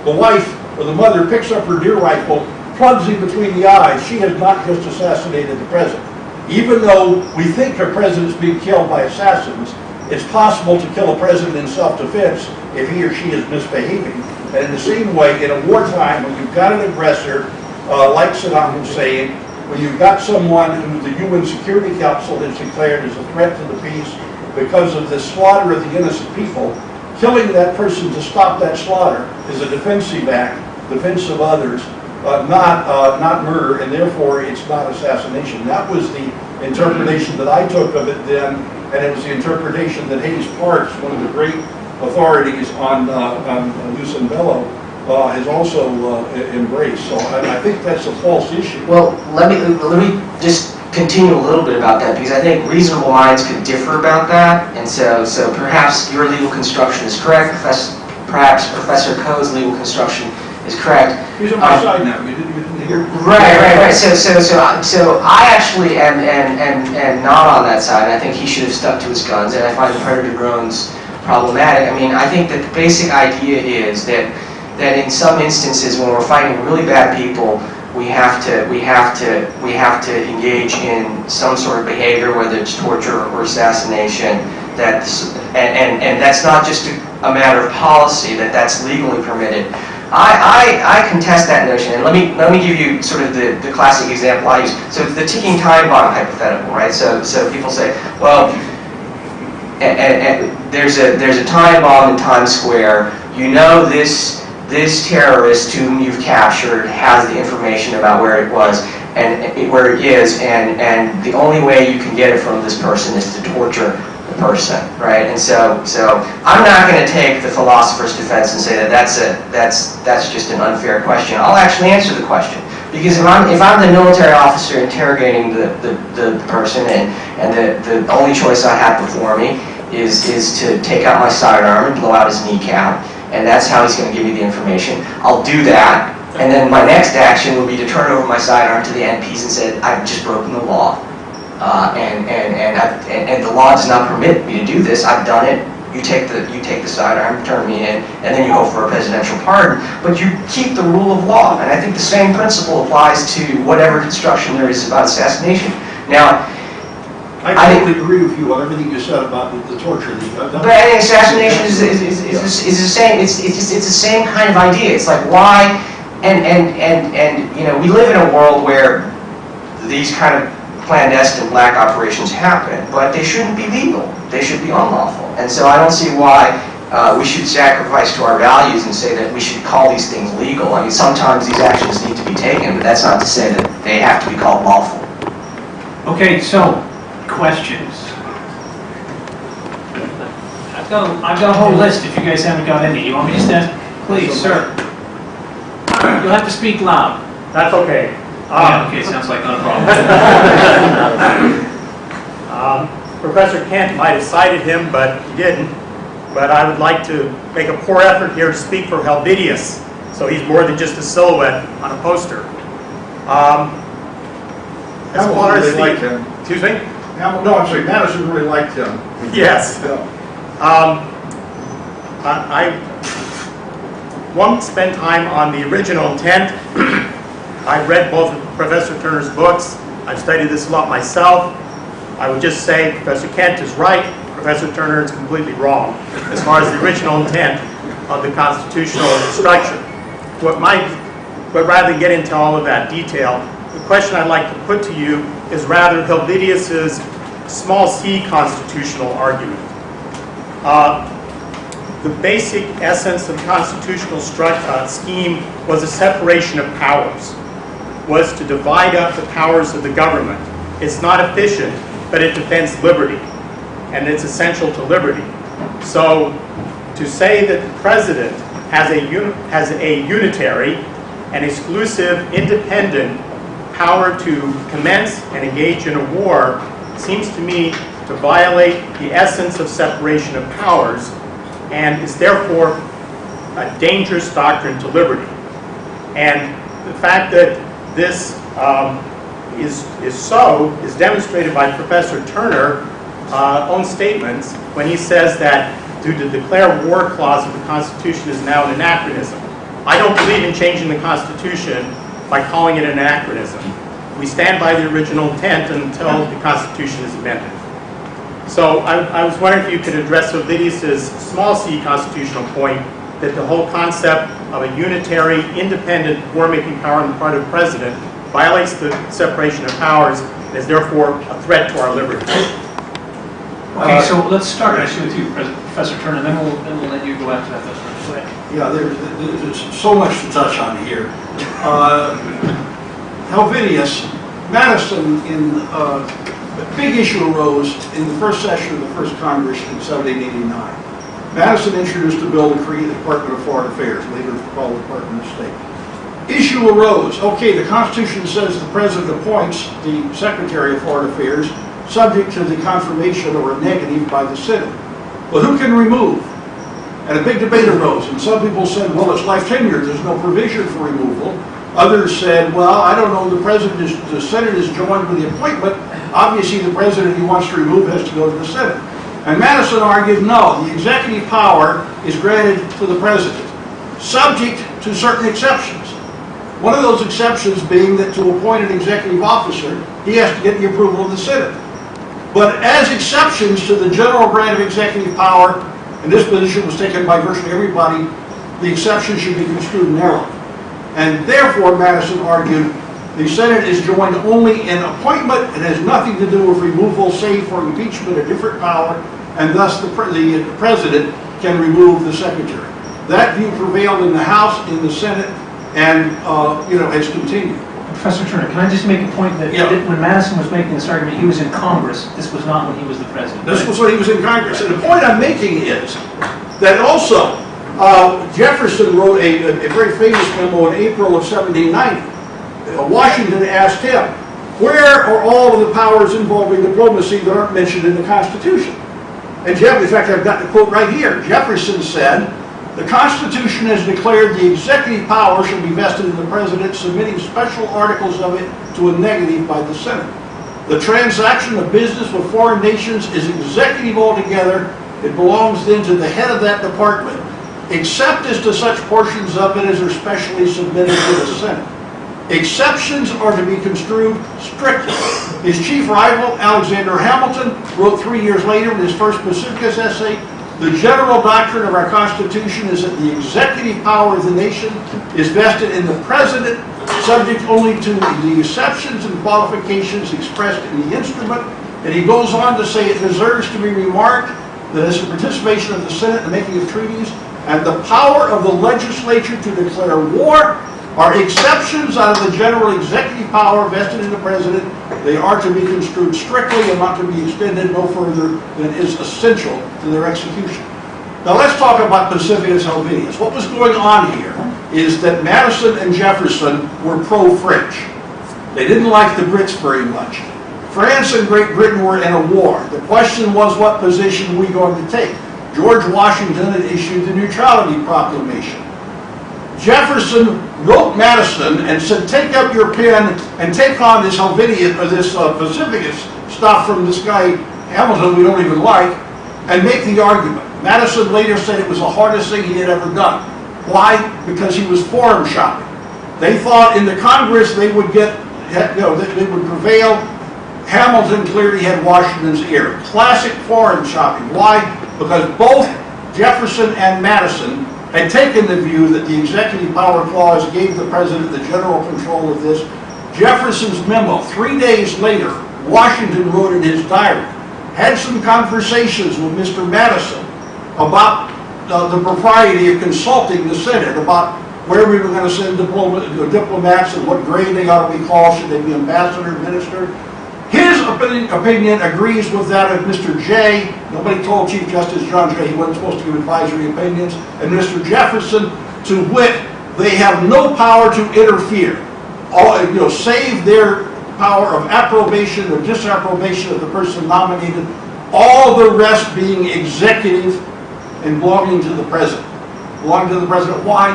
the wife or the mother picks up her deer rifle, plugs him between the eyes, she has not just assassinated the president. Even though we think a president's being killed by assassins, it's possible to kill a president in self-defense if he or she is misbehaving. And in the same way, in a wartime, when you've got an aggressor, like Saddam Hussein, when you've got someone who the UN Security Council has declared is a threat to the peace because of the slaughter of the innocent people, killing that person to stop that slaughter is a defensive act, defense of others, not murder, and therefore it's not assassination. That was the interpretation that I took of it then, and it was the interpretation that Hayes Parks, one of the great authorities on Jus in Bello, has also embraced. So I think that's a false issue. Well, let me just continue a little bit about that, because I think reasonable minds could differ about that, and so perhaps your legal construction is correct. Perhaps Professor Koh's legal construction is correct. He's on my side now. You didn't hear. Right. So I actually am not on that side. I think he should have stuck to his guns, and I find the predator drones problematic. I mean, I think that the basic idea is that in some instances, when we're fighting really bad people, we have to engage in some sort of behavior, whether it's torture or assassination. And that's not just a matter of policy, that's legally permitted. I contest that notion, and let me give you sort of the classic example I use. So the ticking time bomb hypothetical, right? So people say, well, and there's a time bomb in Times Square. This terrorist whom you've captured has the information about where it was and where it is, and the only way you can get it from this person is to torture the person, right? And so I'm not going to take the philosopher's defense and say that's just an unfair question. I'll actually answer the question, because if I'm the military officer interrogating the person, and the only choice I have before me is to take out my sidearm and blow out his kneecap, and that's how he's going to give me the information, I'll do that, and then my next action will be to turn over my sidearm to the NPs and say, I've just broken the law, and the law does not permit me to do this. I've done it. You take the sidearm, turn me in, and then you hope for a presidential pardon. But you keep the rule of law, and I think the same principle applies to whatever construction there is about assassination. Now, I totally agree with you on everything you said about the torture. But assassination is the same. It's the same kind of idea. It's like, why? And we live in a world where these kind of clandestine black operations happen, but they shouldn't be legal. They should be unlawful. And so I don't see why we should sacrifice to our values and say that we should call these things legal. I mean, sometimes these actions need to be taken, but that's not to say that they have to be called lawful. Okay, so questions. I've got a whole list if you guys haven't got any. You want me to stand? Please, sir. You'll have to speak loud. That's okay. Yeah, okay, sounds like not a problem. Professor Kent might have cited him, but he didn't. But I would like to make a poor effort here to speak for Helvidius, so he's more than just a silhouette on a poster. As far as really liked him. Excuse me? No, I'm sorry, Madison really liked him. Yes. Yeah. I won't spend time on the original intent. I've read both of Professor Turner's books. I've studied this a lot myself. I would just say Professor Kent is right. Professor Turner is completely wrong as far as the original intent of the constitutional structure. But rather than get into all of that detail, the question I'd like to put to you is rather Helvidius's small c constitutional argument. The basic essence of the constitutional scheme was a separation of powers, was to divide up the powers of the government. It's not efficient, but it defends liberty, and it's essential to liberty. So to say that the president has a unitary and exclusive independent power to commence and engage in a war seems to me to violate the essence of separation of powers and is therefore a dangerous doctrine to liberty. And the fact that this is demonstrated by Professor Turner's own statements when he says that to declare war clause of the Constitution is now an anachronism. I don't believe in changing the Constitution by calling it an anachronism. We stand by the original intent until the Constitution is amended. So I was wondering if you could address Helvidius's small c constitutional point that the whole concept of a unitary, independent war-making power on the part of the president violates the separation of powers and is therefore a threat to our liberty. Okay, so let's start actually with you, Professor Turner, and then we'll let you go after that. Go ahead. Yeah, there's so much to touch on here. Helvidius, Madison, a big issue arose in the first session of the first Congress in 1789. Madison introduced a bill to create the Department of Foreign Affairs, later called the Department of State. Issue arose, okay, the Constitution says the President appoints the Secretary of Foreign Affairs subject to the confirmation or a negative by the Senate. But who can remove? And a big debate arose, and some people said, well, it's life tenure, there's no provision for removal. Others said, well, I don't know, the Senate is joined with the appointment. Obviously, the President he wants to remove has to go to the Senate. And Madison argued, no, the executive power is granted to the President, subject to certain exceptions. One of those exceptions being that to appoint an executive officer, he has to get the approval of the Senate. But as exceptions to the general grant of executive power, and this position was taken by virtually everybody, the exception should be construed narrow. And therefore, Madison argued, the Senate is joined only in appointment and has nothing to do with removal, save for impeachment, a different power, and thus the President can remove the Secretary. That view prevailed in the House, in the Senate, and has continued. Professor Turner, can I just make a point that, that when Madison was making this argument, he was in Congress. This was not when he was the president. This was when he was in Congress. And the point I'm making is that also Jefferson wrote a very famous memo in April of 1790. Washington asked him, where are all of the powers involving diplomacy that aren't mentioned in the Constitution? And in fact, I've got the quote right here. Jefferson said, the Constitution has declared the executive power shall be vested in the President, submitting special articles of it to a negative by the Senate. The transaction of business with foreign nations is executive altogether. It belongs then to the head of that department, except as to such portions of it as are specially submitted to the Senate. Exceptions are to be construed strictly. His chief rival, Alexander Hamilton, wrote 3 years later in his first Pacificus essay, the general doctrine of our Constitution is that the executive power of the nation is vested in the President, subject only to the exceptions and qualifications expressed in the instrument. And he goes on to say it deserves to be remarked that as the participation of the Senate in the making of treaties and the power of the legislature to declare war are exceptions out of the general executive power vested in the President. They are to be construed strictly and not to be extended no further than is essential to their execution. Now let's talk about Pacificus Helvidius. What was going on here is that Madison and Jefferson were pro-French. They didn't like the Brits very much. France and Great Britain were in a war. The question was, what position were we going to take? George Washington had issued the Neutrality Proclamation. Jefferson wrote Madison and said, take up your pen and take on this Helvidius, or this Pacificus stuff from this guy Hamilton we don't even like, and make the argument. Madison later said it was the hardest thing he had ever done. Why? Because he was forum shopping. They thought in the Congress they would get, they would prevail Hamilton clearly had Washington's ear. Classic foreign shopping. Why? Because both Jefferson and Madison had taken the view that the executive power clause gave the president the general control of this. Jefferson's memo, 3 days later, Washington wrote in his diary, had some conversations with Mr. Madison about the propriety of consulting the Senate about where we were going to send diplomats and what grade they ought to be called, should they be ambassador, minister. His opinion agrees with that of Mr. Jay. Nobody told Chief Justice John Jay he wasn't supposed to give advisory opinions. And Mr. Jefferson, to wit, they have no power to interfere. Save their power of approbation or disapprobation of the person nominated, all the rest being executive and belonging to the president. Belonging to the president, why?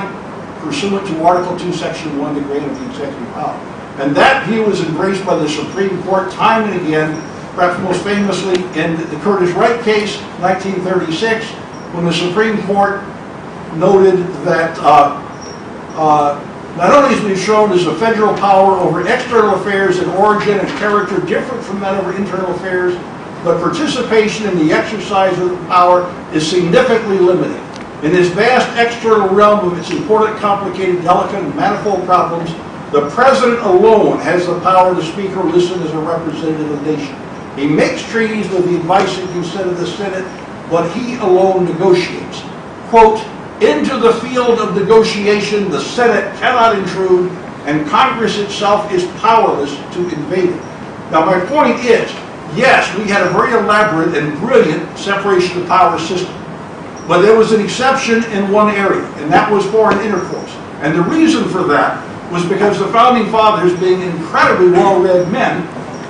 Pursuant to Article 2, Section 1, the grant of the executive power. And that view was embraced by the Supreme Court time and again, perhaps most famously in the Curtis Wright case, 1936, when the Supreme Court noted that not only has been shown as a federal power over external affairs in origin and character different from that over internal affairs, but participation in the exercise of the power is significantly limited. In this vast external realm of its important, complicated, delicate, and manifold problems, the president alone has the power to speak or listen as a representative of the nation. He makes treaties with the advice and consent of the Senate, but he alone negotiates. Quote, into the field of negotiation, the Senate cannot intrude, and Congress itself is powerless to invade it. Now, my point is, yes, we had a very elaborate and brilliant separation of powers system, but there was an exception in one area, and that was foreign intercourse. And the reason for that was because the Founding Fathers, being incredibly well-read men,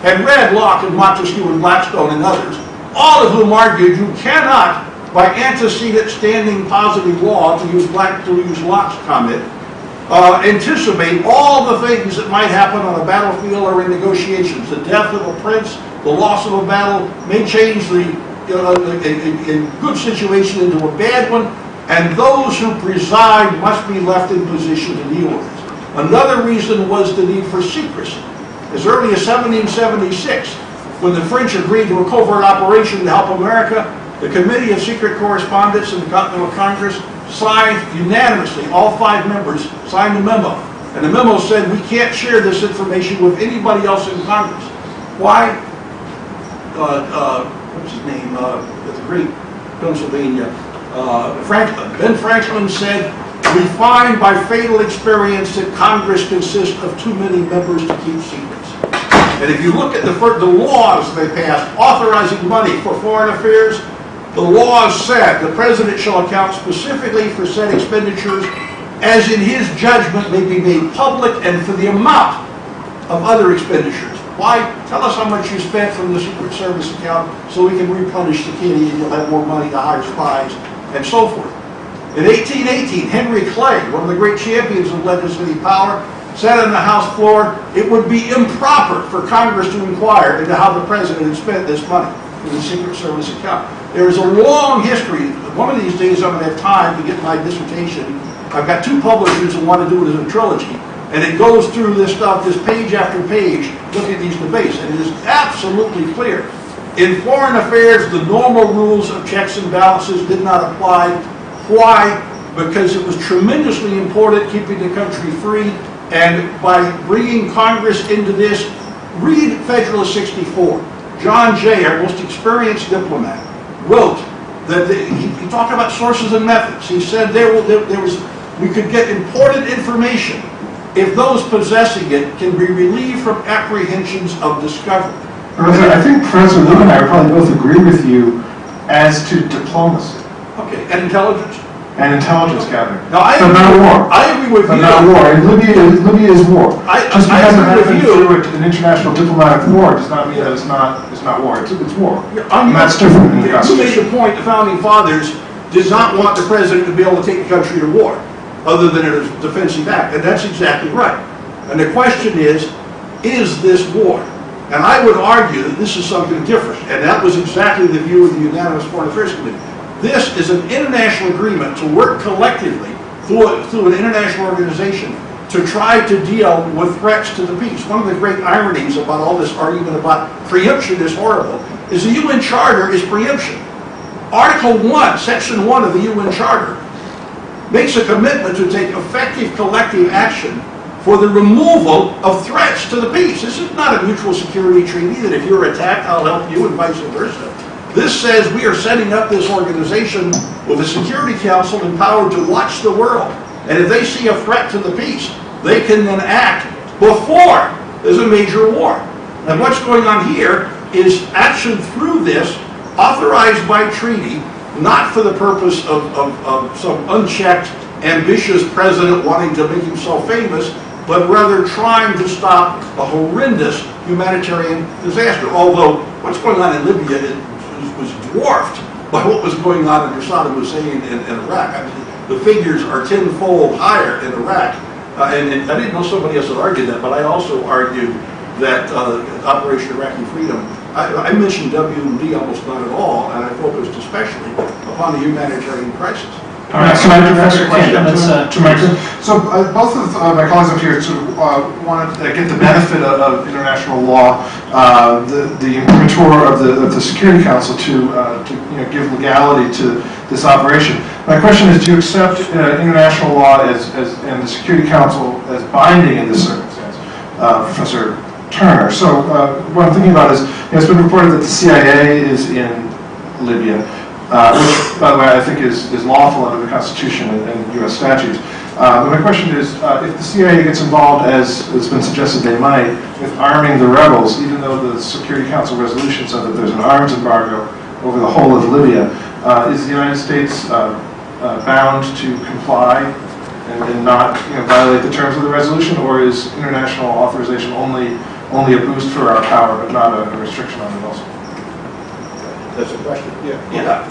had read Locke and Montesquieu and Blackstone and others, all of whom argued you cannot, by antecedent standing positive law, to use Locke's comment, anticipate all the things that might happen on a battlefield or in negotiations. The death of a prince, the loss of a battle may change a good situation into a bad one, and those who preside must be left in position to deal with it. Another reason was the need for secrecy. As early as 1776, when the French agreed to a covert operation to help America, the Committee of Secret Correspondence in the Continental Congress signed unanimously, all 5 members signed a memo. And the memo said we can't share this information with anybody else in Congress. Why? What's his name? The great Pennsylvania, Franklin. Ben Franklin said, we find by fatal experience that Congress consists of too many members to keep secrets. And if you look at the laws they passed authorizing money for foreign affairs, the laws said the president shall account specifically for said expenditures as in his judgment may be made public and for the amount of other expenditures. Why? Tell us how much you spent from the Secret Service account so we can replenish the kitty and you'll have more money to hire spies and so forth. In 1818, Henry Clay, one of the great champions of legislative power, said on the House floor, it would be improper for Congress to inquire into how the president had spent this money in the Secret Service account. There is a long history. One of these days I'm going to have time to get my dissertation. I've got 2 publishers who want to do it as a trilogy. And it goes through this stuff, just page after page, looking at these debates. And it is absolutely clear. In foreign affairs, the normal rules of checks and balances did not apply. Why? Because it was tremendously important keeping the country free. And by bringing Congress into this, read Federalist 64. John Jay, our most experienced diplomat, wrote that he talked about sources and methods. He said we could get important information if those possessing it can be relieved from apprehensions of discovery. I think Professor Liu and I probably both agree with you as to diplomacy. Okay, and intelligence? And intelligence gathering. Now, I agree with you. But not war. And Libya is war. Just because it happened through an international diplomatic war does not mean that it's not war. It's war. And that's different than the You made Constitution. the point the Founding Fathers did not want the president to be able to take the country to war, other than in a defensive act. And that's exactly right. And the question is this war? And I would argue that this is something different. And that was exactly the view of the unanimous Foreign Affairs Committee. This is an international agreement to work collectively through an international organization to try to deal with threats to the peace. One of the great ironies about all this argument about preemption is horrible is the UN Charter is preemption. Article 1, Section 1 of the UN Charter makes a commitment to take effective collective action for the removal of threats to the peace. This is not a mutual security treaty that if you're attacked, I'll help you and vice versa. This says we are setting up this organization with a Security Council empowered to watch the world. And if they see a threat to the peace, they can then act before there's a major war. And what's going on here is action through this, authorized by treaty, not for the purpose of some unchecked, ambitious president wanting to make himself famous, but rather trying to stop a horrendous humanitarian disaster. Although what's going on in Libya was dwarfed by what was going on under Saddam Hussein in Iraq. I mean, the figures are tenfold higher in Iraq. And I didn't know somebody else had argued that, but I also argued that Operation Iraqi Freedom, I mentioned WMD almost not at all, and I focused especially upon the humanitarian crisis. All right, so Professor Ken, so both of my colleagues up here sort of wanted to get the benefit of international law, the imprimatur of the Security Council to give legality to this operation. My question is, do you accept international law and the Security Council as binding in this circumstance, Professor Turner? So what I'm thinking about is, it's been reported that the CIA is in Libya. Which, by the way, I think is lawful under the Constitution and U.S. statutes. But my question is, if the CIA gets involved, as has been suggested they might, with arming the rebels, even though the Security Council resolution said that there's an arms embargo over the whole of Libya, is the United States bound to comply and not violate the terms of the resolution, or is international authorization only a boost for our power, but not a restriction on it also? That's a question. Yeah.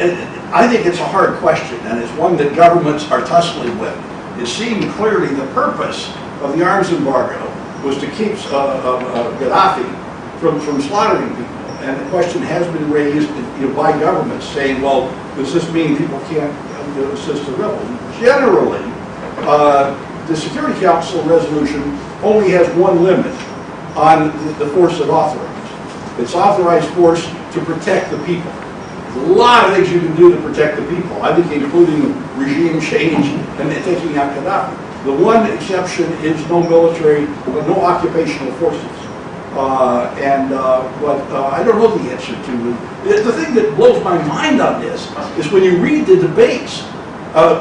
I think it's a hard question, and it's one that governments are tussling with. It seemed clearly the purpose of the arms embargo was to keep Gaddafi from slaughtering people. And the question has been raised by governments saying, well, does this mean people can't assist the rebels? Generally, the Security Council resolution only has one limit on the force it authorizes. It's authorized force to protect the people. There's a lot of things you can do to protect the people, I think including regime change and taking out Gaddafi. The one exception is no military, no occupational forces. But I don't know the answer to it. The thing that blows my mind on this is when you read the debates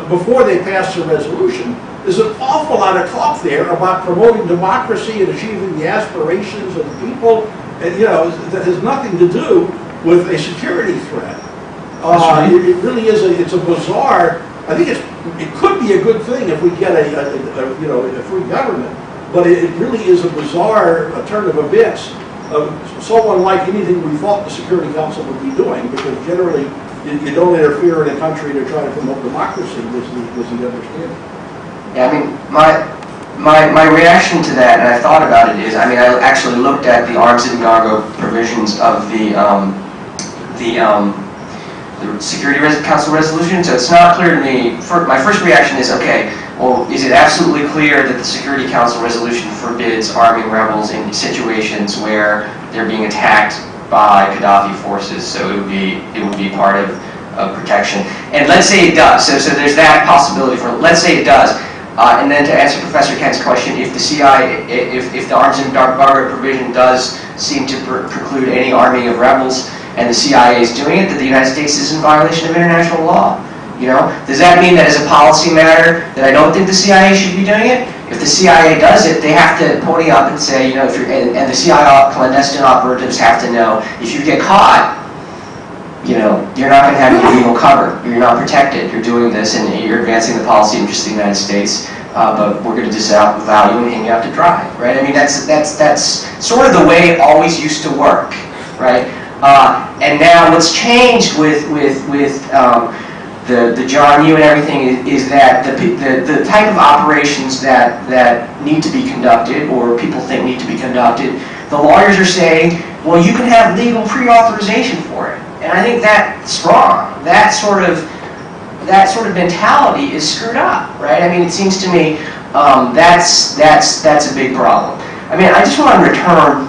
before they pass the resolution, there's an awful lot of talk there about promoting democracy and achieving the aspirations of the people, and that has nothing to do with a security threat. It really is it's a bizarre. I think it could be a good thing if we get a free government, but it really is a bizarre turn of events, so unlike anything we thought the Security Council would be doing, because generally you don't interfere in a country to try to promote democracy was the understanding. Yeah, I mean, my reaction to that, and I thought about it, is, I actually looked at the arms embargo provisions of the Security Council resolution, so it's not clear to me. My first reaction is, okay, well, is it absolutely clear that the Security Council resolution forbids arming rebels in situations where they're being attacked by Gaddafi forces? So it would be part of protection. And let's say it does. So there's that possibility for. Let's say it does. And then to answer Professor Kent's question, if the CIA, if the arms embargo provision does seem to preclude any arming of rebels, and the CIA is doing it, that the United States is in violation of international law. Does that mean that as a policy matter that I don't think the CIA should be doing it? If the CIA does it, they have to pony up and say, if you're, and the CIA clandestine operatives have to know, if you get caught, you're not going to have any legal cover. You're not protected. You're doing this, and you're advancing the policy interest of the United States. But we're going to disavow you and hang you out to dry, right? I mean, that's sort of the way it always used to work, right? And now what's changed with the John Yoo and everything is that the type of operations that need to be conducted, or people think need to be conducted, the lawyers are saying, well, you can have legal pre-authorization for it. And I think that's wrong. That sort of mentality is screwed up, right? I mean, it seems to me that's a big problem. I mean, I just want to return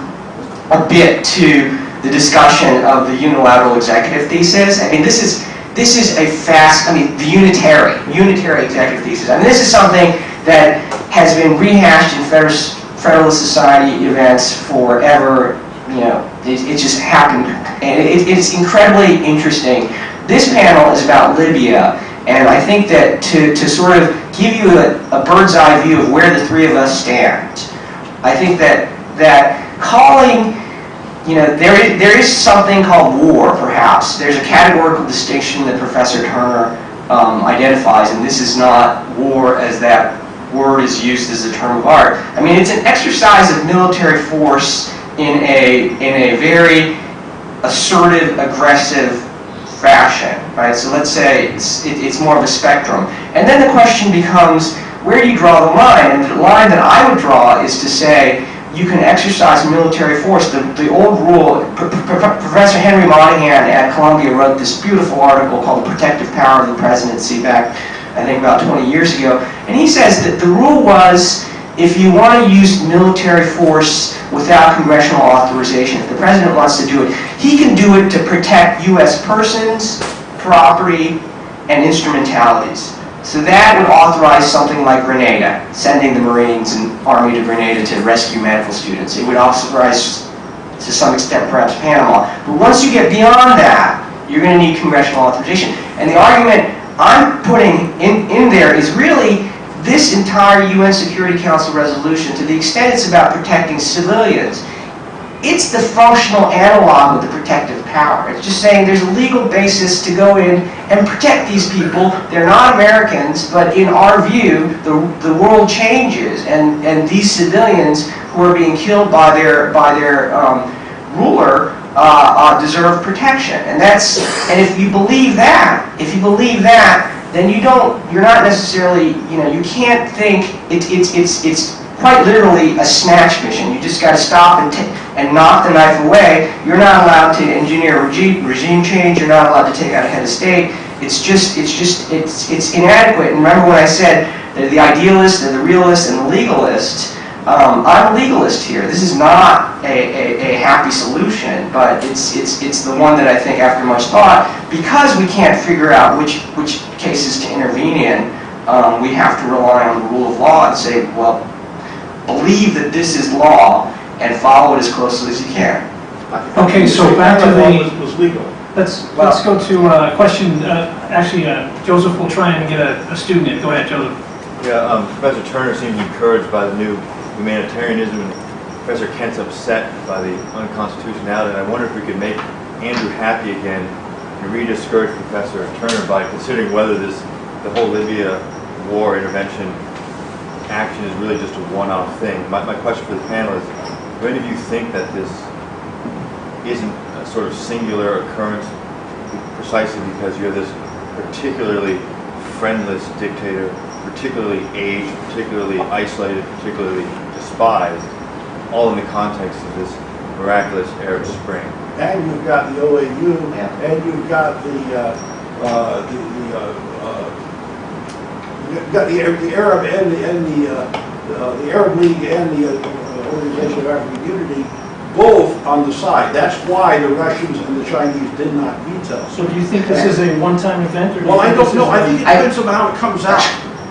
a bit to the discussion of the unilateral executive thesis. I mean, this is the unitary executive thesis. I mean, this is something that has been rehashed in Federalist Society events forever. You know, it just happened, and it's incredibly interesting. This panel is about Libya, and I think that to sort of give you a bird's eye view of where the three of us stand, I think that calling, you know, there is something called war, perhaps. There's a categorical distinction that Professor Turner identifies, and this is not war as that word is used as a term of art. I mean, it's an exercise of military force in a very assertive, aggressive fashion, right? So let's say it's more of a spectrum. And then the question becomes, where do you draw the line? And the line that I would draw is to say, you can exercise military force. The old rule, Professor Henry Monahan at Columbia wrote this beautiful article called The Protective Power of the Presidency back, I think, about 20 years ago. And he says that the rule was, if you want to use military force without congressional authorization, if the president wants to do it, he can do it to protect U.S. persons, property, and instrumentalities. So that would authorize something like Grenada, sending the Marines and Army to Grenada to rescue medical students. It would authorize, to some extent, perhaps Panama. But once you get beyond that, you're going to need congressional authorization. And the argument I'm putting in there is really this entire UN Security Council resolution, to the extent it's about protecting civilians, it's the functional analog of the protective power. It's just saying there's a legal basis to go in and protect these people. They're not Americans, but in our view, the world changes, and these civilians who are being killed by their ruler deserve protection. And if you believe that, then you're not necessarily, you can't think it's quite literally a snatch mission. You just got to stop and knock the knife away. You're not allowed to engineer regime change. You're not allowed to take out a head of state. It's inadequate. And remember when I said that the idealist and the realist and the legalist, I'm a legalist here. This is not a happy solution, but it's the one that I think, after much thought, because we can't figure out which cases to intervene in, we have to rely on the rule of law and say, well, believe that this is law and follow it as closely as you can. Okay, so back to was legal. let's go to a question. Actually, Joseph will try and get a student in. Go ahead, Joseph. Yeah, Professor Turner seems encouraged by the new humanitarianism, and Professor Kent's upset by the unconstitutionality. And I wonder if we could make Andrew happy again and re-discourage Professor Turner by considering whether the whole Libya war intervention action is really just a one-off thing. My question for the panel is, do any of you think that this isn't a sort of singular occurrence precisely because you're this particularly friendless dictator, particularly aged, particularly isolated, particularly despised, all in the context of this miraculous Arab Spring? And you've got the OAU, and you've got the Arab and the Arab League and the Organization of African Unity, both on the side. That's why the Russians and the Chinese did not veto. So do you think this is a one-time event? Or Well, I don't know. I think it depends on how it comes out.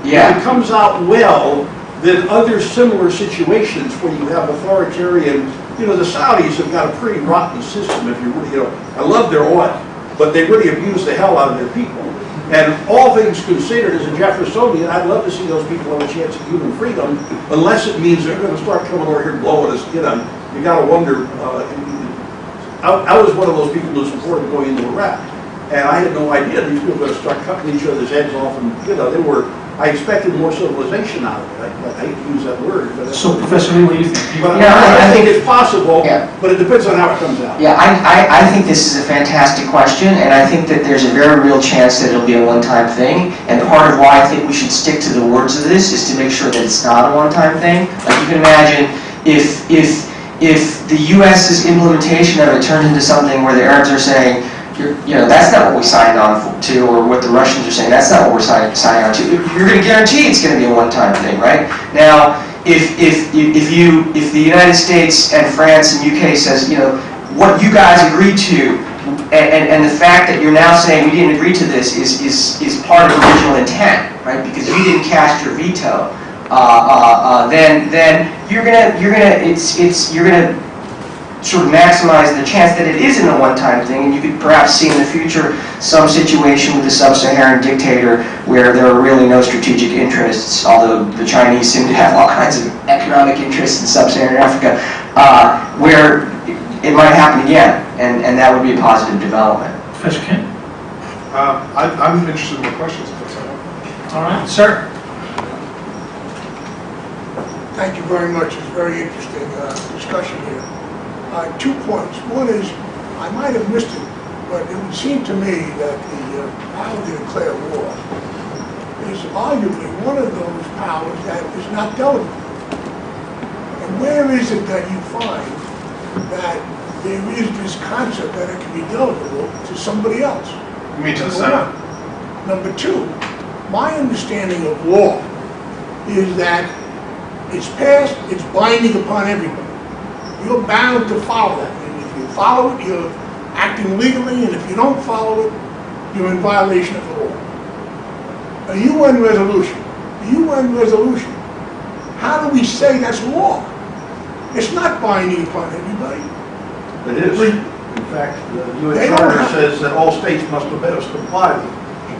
Yeah. If it comes out well, then other similar situations where you have authoritarian, the Saudis have got a pretty rotten system. If you really, I love their oil, but they really abuse the hell out of their people. And all things considered, as a Jeffersonian, I'd love to see those people have a chance at human freedom, unless it means they're going to start coming over here and blowing us. You got to wonder. I was one of those people who supported going into Iraq, and I had no idea these people were going to start cutting each other's heads off, and they were. I expected more civilization out of it. I hate to use that word. But So, Professor Lee, what do you think? But Yeah, I think it's possible, Yeah. but it depends on how it comes out. Yeah, I think this is a fantastic question, and I think that there's a very real chance that it'll be a one-time thing. And part of why I think we should stick to the words of this is to make sure that it's not a one-time thing. Like, you can imagine if the U.S.'s implementation of it turned into something where the Arabs are saying, that's not what we signed on to, or what the Russians are saying. That's not what we're signing on to. You're going to guarantee it's going to be a one-time thing, right? Now, if the United States and France and UK says, what you guys agreed to, and the fact that you're now saying we didn't agree to this is part of the original intent, right? Because you didn't cast your veto, then you're gonna sort of maximize the chance that it isn't a one-time thing, and you could perhaps see in the future some situation with a sub-Saharan dictator where there are really no strategic interests, although the Chinese seem to have all kinds of economic interests in sub-Saharan Africa, where it might happen again, and that would be a positive development. Professor Kent? I'm interested in more questions, if that's all right. All right, sir. Thank you very much. It's a very interesting discussion here. 2 points. One is, I might have missed it, but it would seem to me that the power to declare war is arguably one of those powers that is not delegable. And where is it that you find that there is this concept that it can be delegable to somebody else? You mean to the Senate? Number 2, my understanding of law is that it's passed, it's binding upon everybody. You're bound to follow it. And if you follow it, you're acting legally, and if you don't follow it, you're in violation of the law. A UN resolution, how do we say that's law? It's not binding upon everybody. It is. In fact, the UN Charter says that all states must comply with it.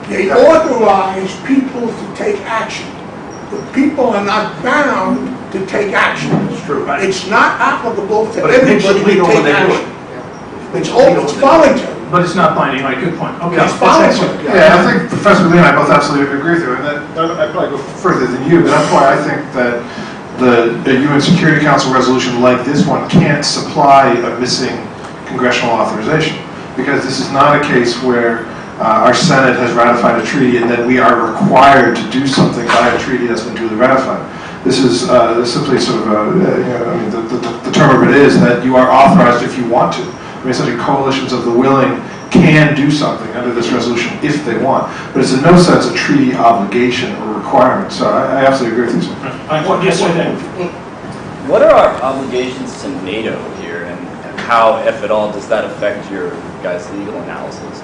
They authorize people to take action. The people are not bound to take action. It's true. It's not applicable to But it makes it everybody to legal when take they do action. it. It's voluntary. But it's not binding, right? Good point. Okay. It's voluntary. Yeah, I think Professor Lee and I both absolutely agree with you, and that I'd probably go further than you, but that's why I think that the UN Security Council resolution like this one can't supply a missing congressional authorization, because this is not a case where our Senate has ratified a treaty and then we are required to do something by a treaty that's been duly ratified. This is simply sort of the term of it is that you are authorized if you want to. I mean, essentially coalitions of the willing can do something under this resolution if they want, but it's in no sense a treaty obligation or requirement. So I absolutely agree with you. Yes, sir, Dan. What are our obligations to NATO here, and how, if at all, does that affect your guys' legal analysis?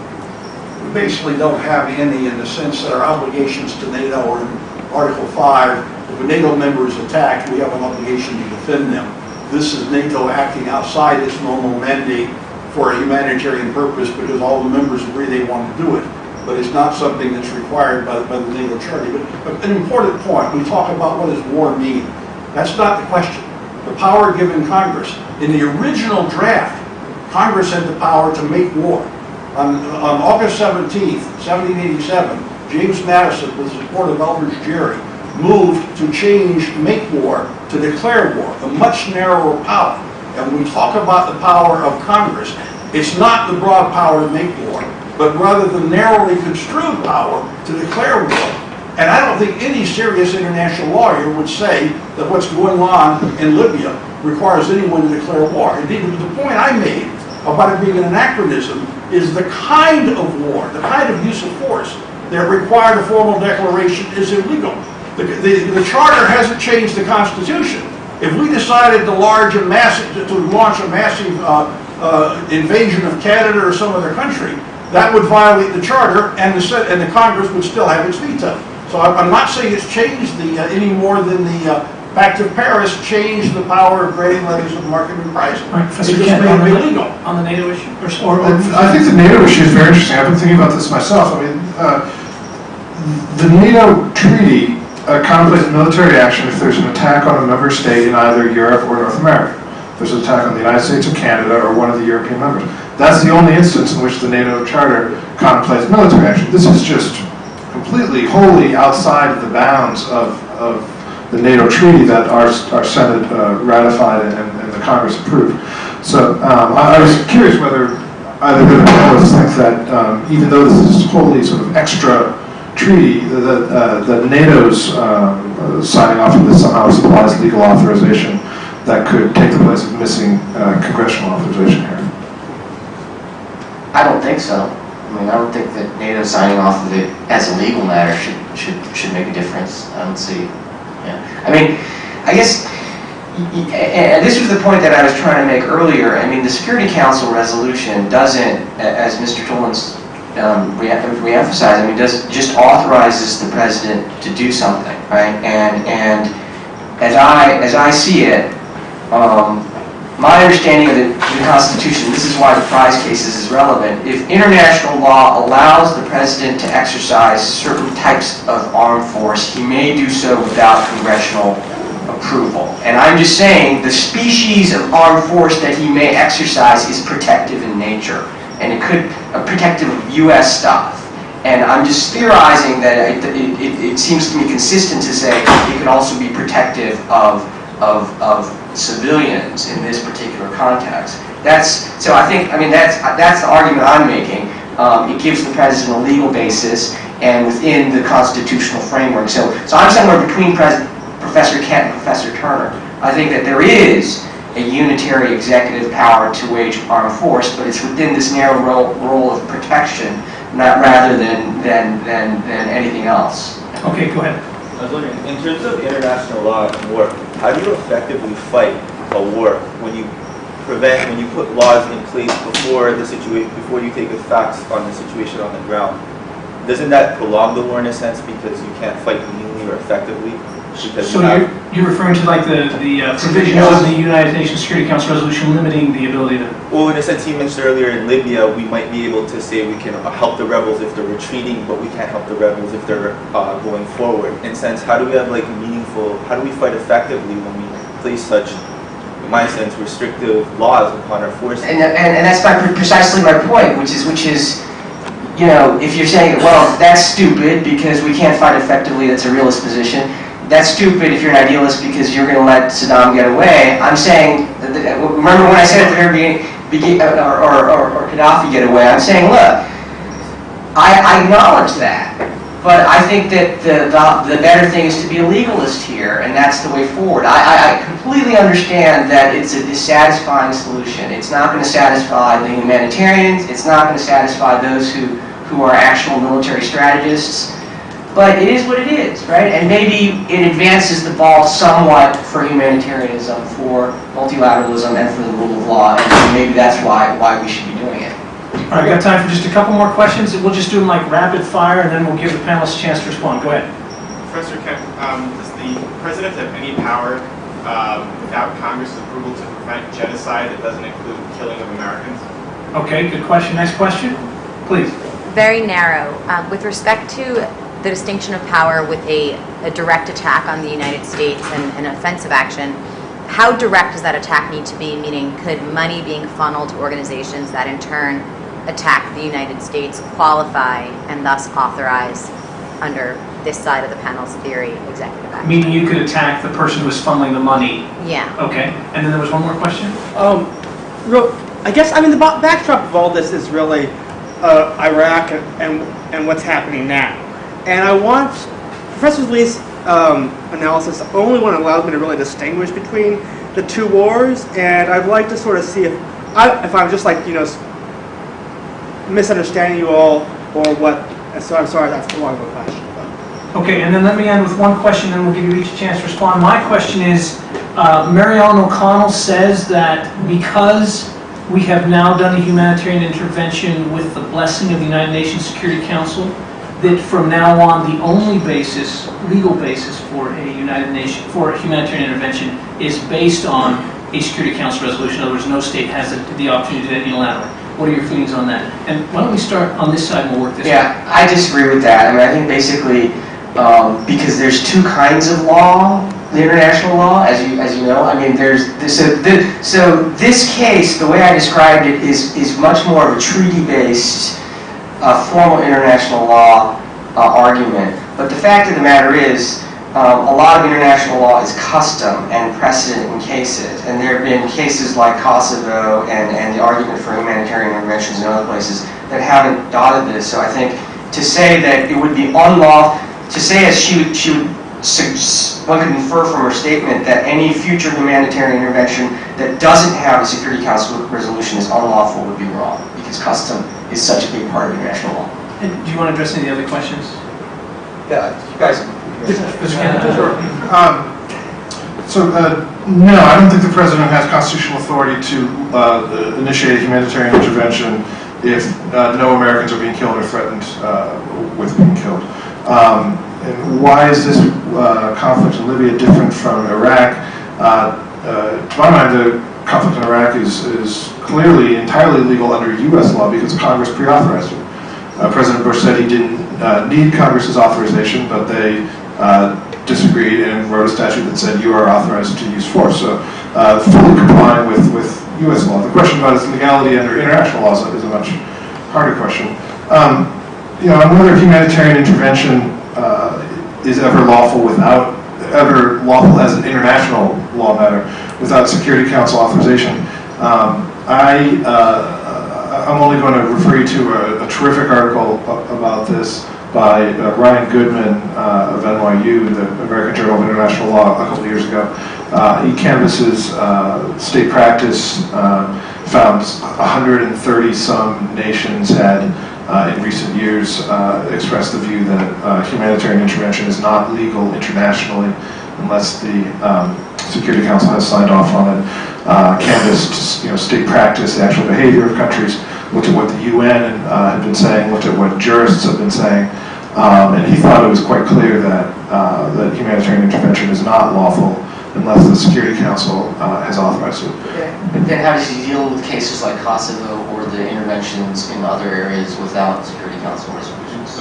We basically don't have any, in the sense that our obligations to NATO are in Article 5. If a NATO member is attacked, we have an obligation to defend them. This is NATO acting outside its normal mandate for a humanitarian purpose because all the members agree they want to do it. But it's not something that's required by the NATO Charter. But an important point, we talk about what does war mean. That's not the question. The power given Congress. In the original draft, Congress had the power to make war. On August 17th, 1787, James Madison, with the support of Eldridge Gerry, moved to change make war to declare war, a much narrower power. And when we talk about the power of Congress, it's not the broad power to make war, but rather the narrowly construed power to declare war. And I don't think any serious international lawyer would say that what's going on in Libya requires anyone to declare war. Indeed, the point I made about it being an anachronism is the kind of war, the kind of use of force that required a formal declaration is illegal. The Charter hasn't changed the Constitution. If we decided to launch a massive invasion of Canada or some other country, that would violate the Charter, and the Congress would still have its veto. So I'm not saying it's changed any more than the Pact of Paris changed the power of granting letters of marque and reprisal. Right, Professor It just Kent, made it illegal. on the NATO issue? I think the NATO issue is very interesting. I've been thinking about this myself. I mean, the NATO treaty contemplates military action if there's an attack on a member state in either Europe or North America. If there's an attack on the United States or Canada or one of the European members. That's the only instance in which the NATO Charter contemplates military action. This is just completely, wholly outside of the bounds of the NATO treaty that our Senate ratified and the Congress approved. So I was curious whether either of the panelists think that even though this is wholly sort of extra treaty, that NATO's signing off on this somehow supplies legal authorization that could take the place of missing congressional authorization here. I don't think so. I mean, I don't think that NATO signing off of it as a legal matter should make a difference. I don't see. Yeah. I mean, I guess, and this was the point that I was trying to make earlier. I mean, the Security Council resolution doesn't, as Mr. Tolan's re-emphasized, I mean, just authorizes the president to do something, right? And as I see it, my understanding of the Constitution, this is why the prize cases is relevant, if international law allows the president to exercise certain types of armed force, he may do so without congressional approval. And I'm just saying the species of armed force that he may exercise is protective in nature. And it could, protective of U.S. stuff. And I'm just theorizing that it seems to me consistent to say it could also be protective of civilians in this particular context. So I think, I mean, that's the argument I'm making. It gives the president a legal basis and within the constitutional framework. So I'm somewhere between Professor Kent and Professor Turner. I think that there is a unitary executive power to wage armed force, but it's within this narrow role of protection, not rather than anything else. Okay, go ahead. I was wondering, in terms of international law and war, how do you effectively fight a war when you put laws in place before you take the facts on the situation on the ground? Doesn't that prolong the war in a sense because you can't fight meaningfully or effectively? So you're referring to like the provisions of the United Nations Security Council resolution limiting the ability to... Well, in a sense, he mentioned earlier in Libya, we might be able to say we can help the rebels if they're retreating, but we can't help the rebels if they're going forward. In a sense, how do we have like how do we fight effectively when we place such, in my sense, restrictive laws upon our forces? And that's precisely my point, which is, you know, if you're saying, well, that's stupid because we can't fight effectively, that's a realist position. That's stupid if you're an idealist because you're going to let Saddam get away. I'm saying, remember when I said at the very beginning, or Gaddafi get away, I'm saying, look, I acknowledge that, but I think that the better thing is to be a legalist here, and that's the way forward. I completely understand that it's a dissatisfying solution. It's not going to satisfy the humanitarians, it's not going to satisfy those who are actual military strategists. But it is what it is, right? And maybe it advances the ball somewhat for humanitarianism, for multilateralism, and for the rule of law, and maybe that's why we should be doing it. All right, got time for just a couple more questions. We'll just do them like rapid fire, and then we'll give the panelists a chance to respond. Go ahead. Professor Kent, does the president have any power without Congress' approval to prevent genocide that doesn't include killing of Americans? Okay, good question. Next question, please. Very narrow. With respect to the distinction of power with a direct attack on the United States and an offensive action, how direct does that attack need to be? Meaning, could money being funneled to organizations that in turn attack the United States qualify and thus authorize, under this side of the panel's theory, executive action? Meaning you could attack the person who is funneling the money. Yeah. Okay, and then there was one more question? I guess, I mean, the backdrop of all this is really Iraq and what's happening now. And I want Professor Lee's analysis, the only one that allows me to really distinguish between the two wars, and I'd like to sort of see if I'm just like, you know, misunderstanding you all, or what. So I'm sorry, that's the long of a question. Okay, and then let me end with one question, then we'll give you each a chance to respond. My question is, Mary Ellen O'Connell says that because we have now done a humanitarian intervention with the blessing of the United Nations Security Council, that from now on the only basis, legal basis for a humanitarian intervention is based on a Security Council resolution. In other words, no state has the opportunity to do that unilaterally. What are your feelings on that? And why don't we start on this side and we'll work this way? Yeah, I disagree with that. I mean, I think basically because there's two kinds of law, the international law, as you know. I mean, there's so this case, the way I described it, is much more of a treaty-based, formal international law argument. But the fact of the matter is, a lot of international law is custom and precedent in cases. And there have been cases like Kosovo and the argument for humanitarian interventions in other places that haven't dotted this. So I think to say that it would be unlawful, to say as one could infer from her statement that any future humanitarian intervention that doesn't have a Security Council resolution is unlawful would be wrong. Because because custom is such a big part of international law. And do you want to address any other questions? Yeah, you guys. Mr. Kennedy? No, I don't think the president has constitutional authority to initiate humanitarian intervention if no Americans are being killed or threatened with being killed. And why is this conflict in Libya different from Iraq? To my mind, the conflict in Iraq is clearly entirely legal under U.S. law because Congress pre-authorized it. President Bush said he didn't need Congress's authorization, but they disagreed and wrote a statute that said you are authorized to use force. So fully complying with U.S. law. The question about its legality under international laws is a much harder question. On whether humanitarian intervention is ever lawful as an international law matter without Security Council authorization, I'm only going to refer you to a terrific article about this by Ryan Goodman of NYU, the American Journal of International Law, a couple of years ago. He canvasses state practice, found 130 some nations had in recent years expressed the view that humanitarian intervention is not legal internationally unless the Security Council has signed off on it. Canvassed state practice, the actual behavior of countries, looked at what the UN had been saying, looked at what jurists have been saying, and he thought it was quite clear that humanitarian intervention is not lawful unless the Security Council has authorized it. But then how does he deal with cases like Kosovo or the interventions in other areas without Security Council resolutions?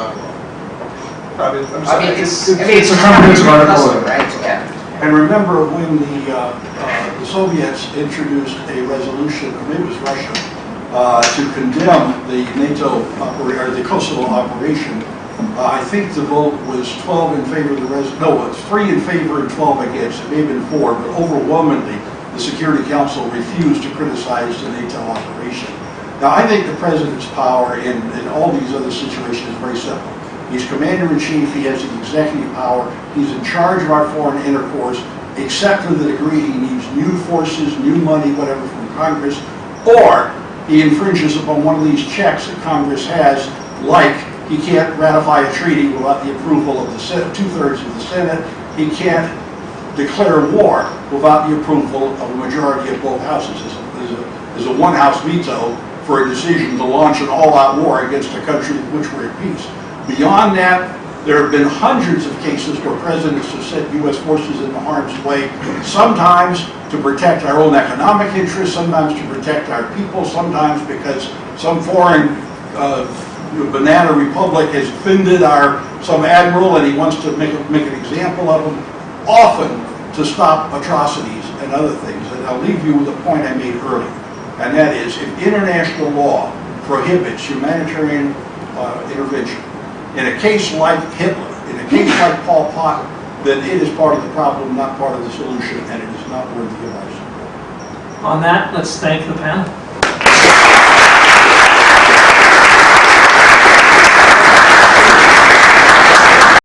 It's a comprehensive article. Right? Yeah. And remember when the Soviets introduced a resolution, or maybe it was Russia, to condemn the NATO or the Kosovo operation. I think the vote was 12 in favor of the no, it's 3 in favor and 12 against. It may have been 4, but overwhelmingly the Security Council refused to criticize the NATO operation. Now I think the president's power in all these other situations is very simple. He's commander-in-chief, he has the executive power, he's in charge of our foreign intercourse, except to the degree he needs new forces, new money, whatever, from Congress, or he infringes upon one of these checks that Congress has, like he can't ratify a treaty without the approval of the Senate, 2/3 of the Senate, he can't declare war without the approval of a majority of both houses. There's a one-house veto for a decision to launch an all-out war against a country with which we're at peace. Beyond that, there have been hundreds of cases where presidents have sent U.S. forces into harm's way, sometimes to protect our own economic interests, sometimes to protect our people, sometimes because some foreign banana republic has offended some admiral and he wants to make an example of him, often to stop atrocities and other things. And I'll leave you with a point I made earlier, and that is if international law prohibits humanitarian intervention, in a case like Hitler, in a case like Pol Pot, then it is part of the problem, not part of the solution, and it is not worthy of our support. On that, let's thank the panel.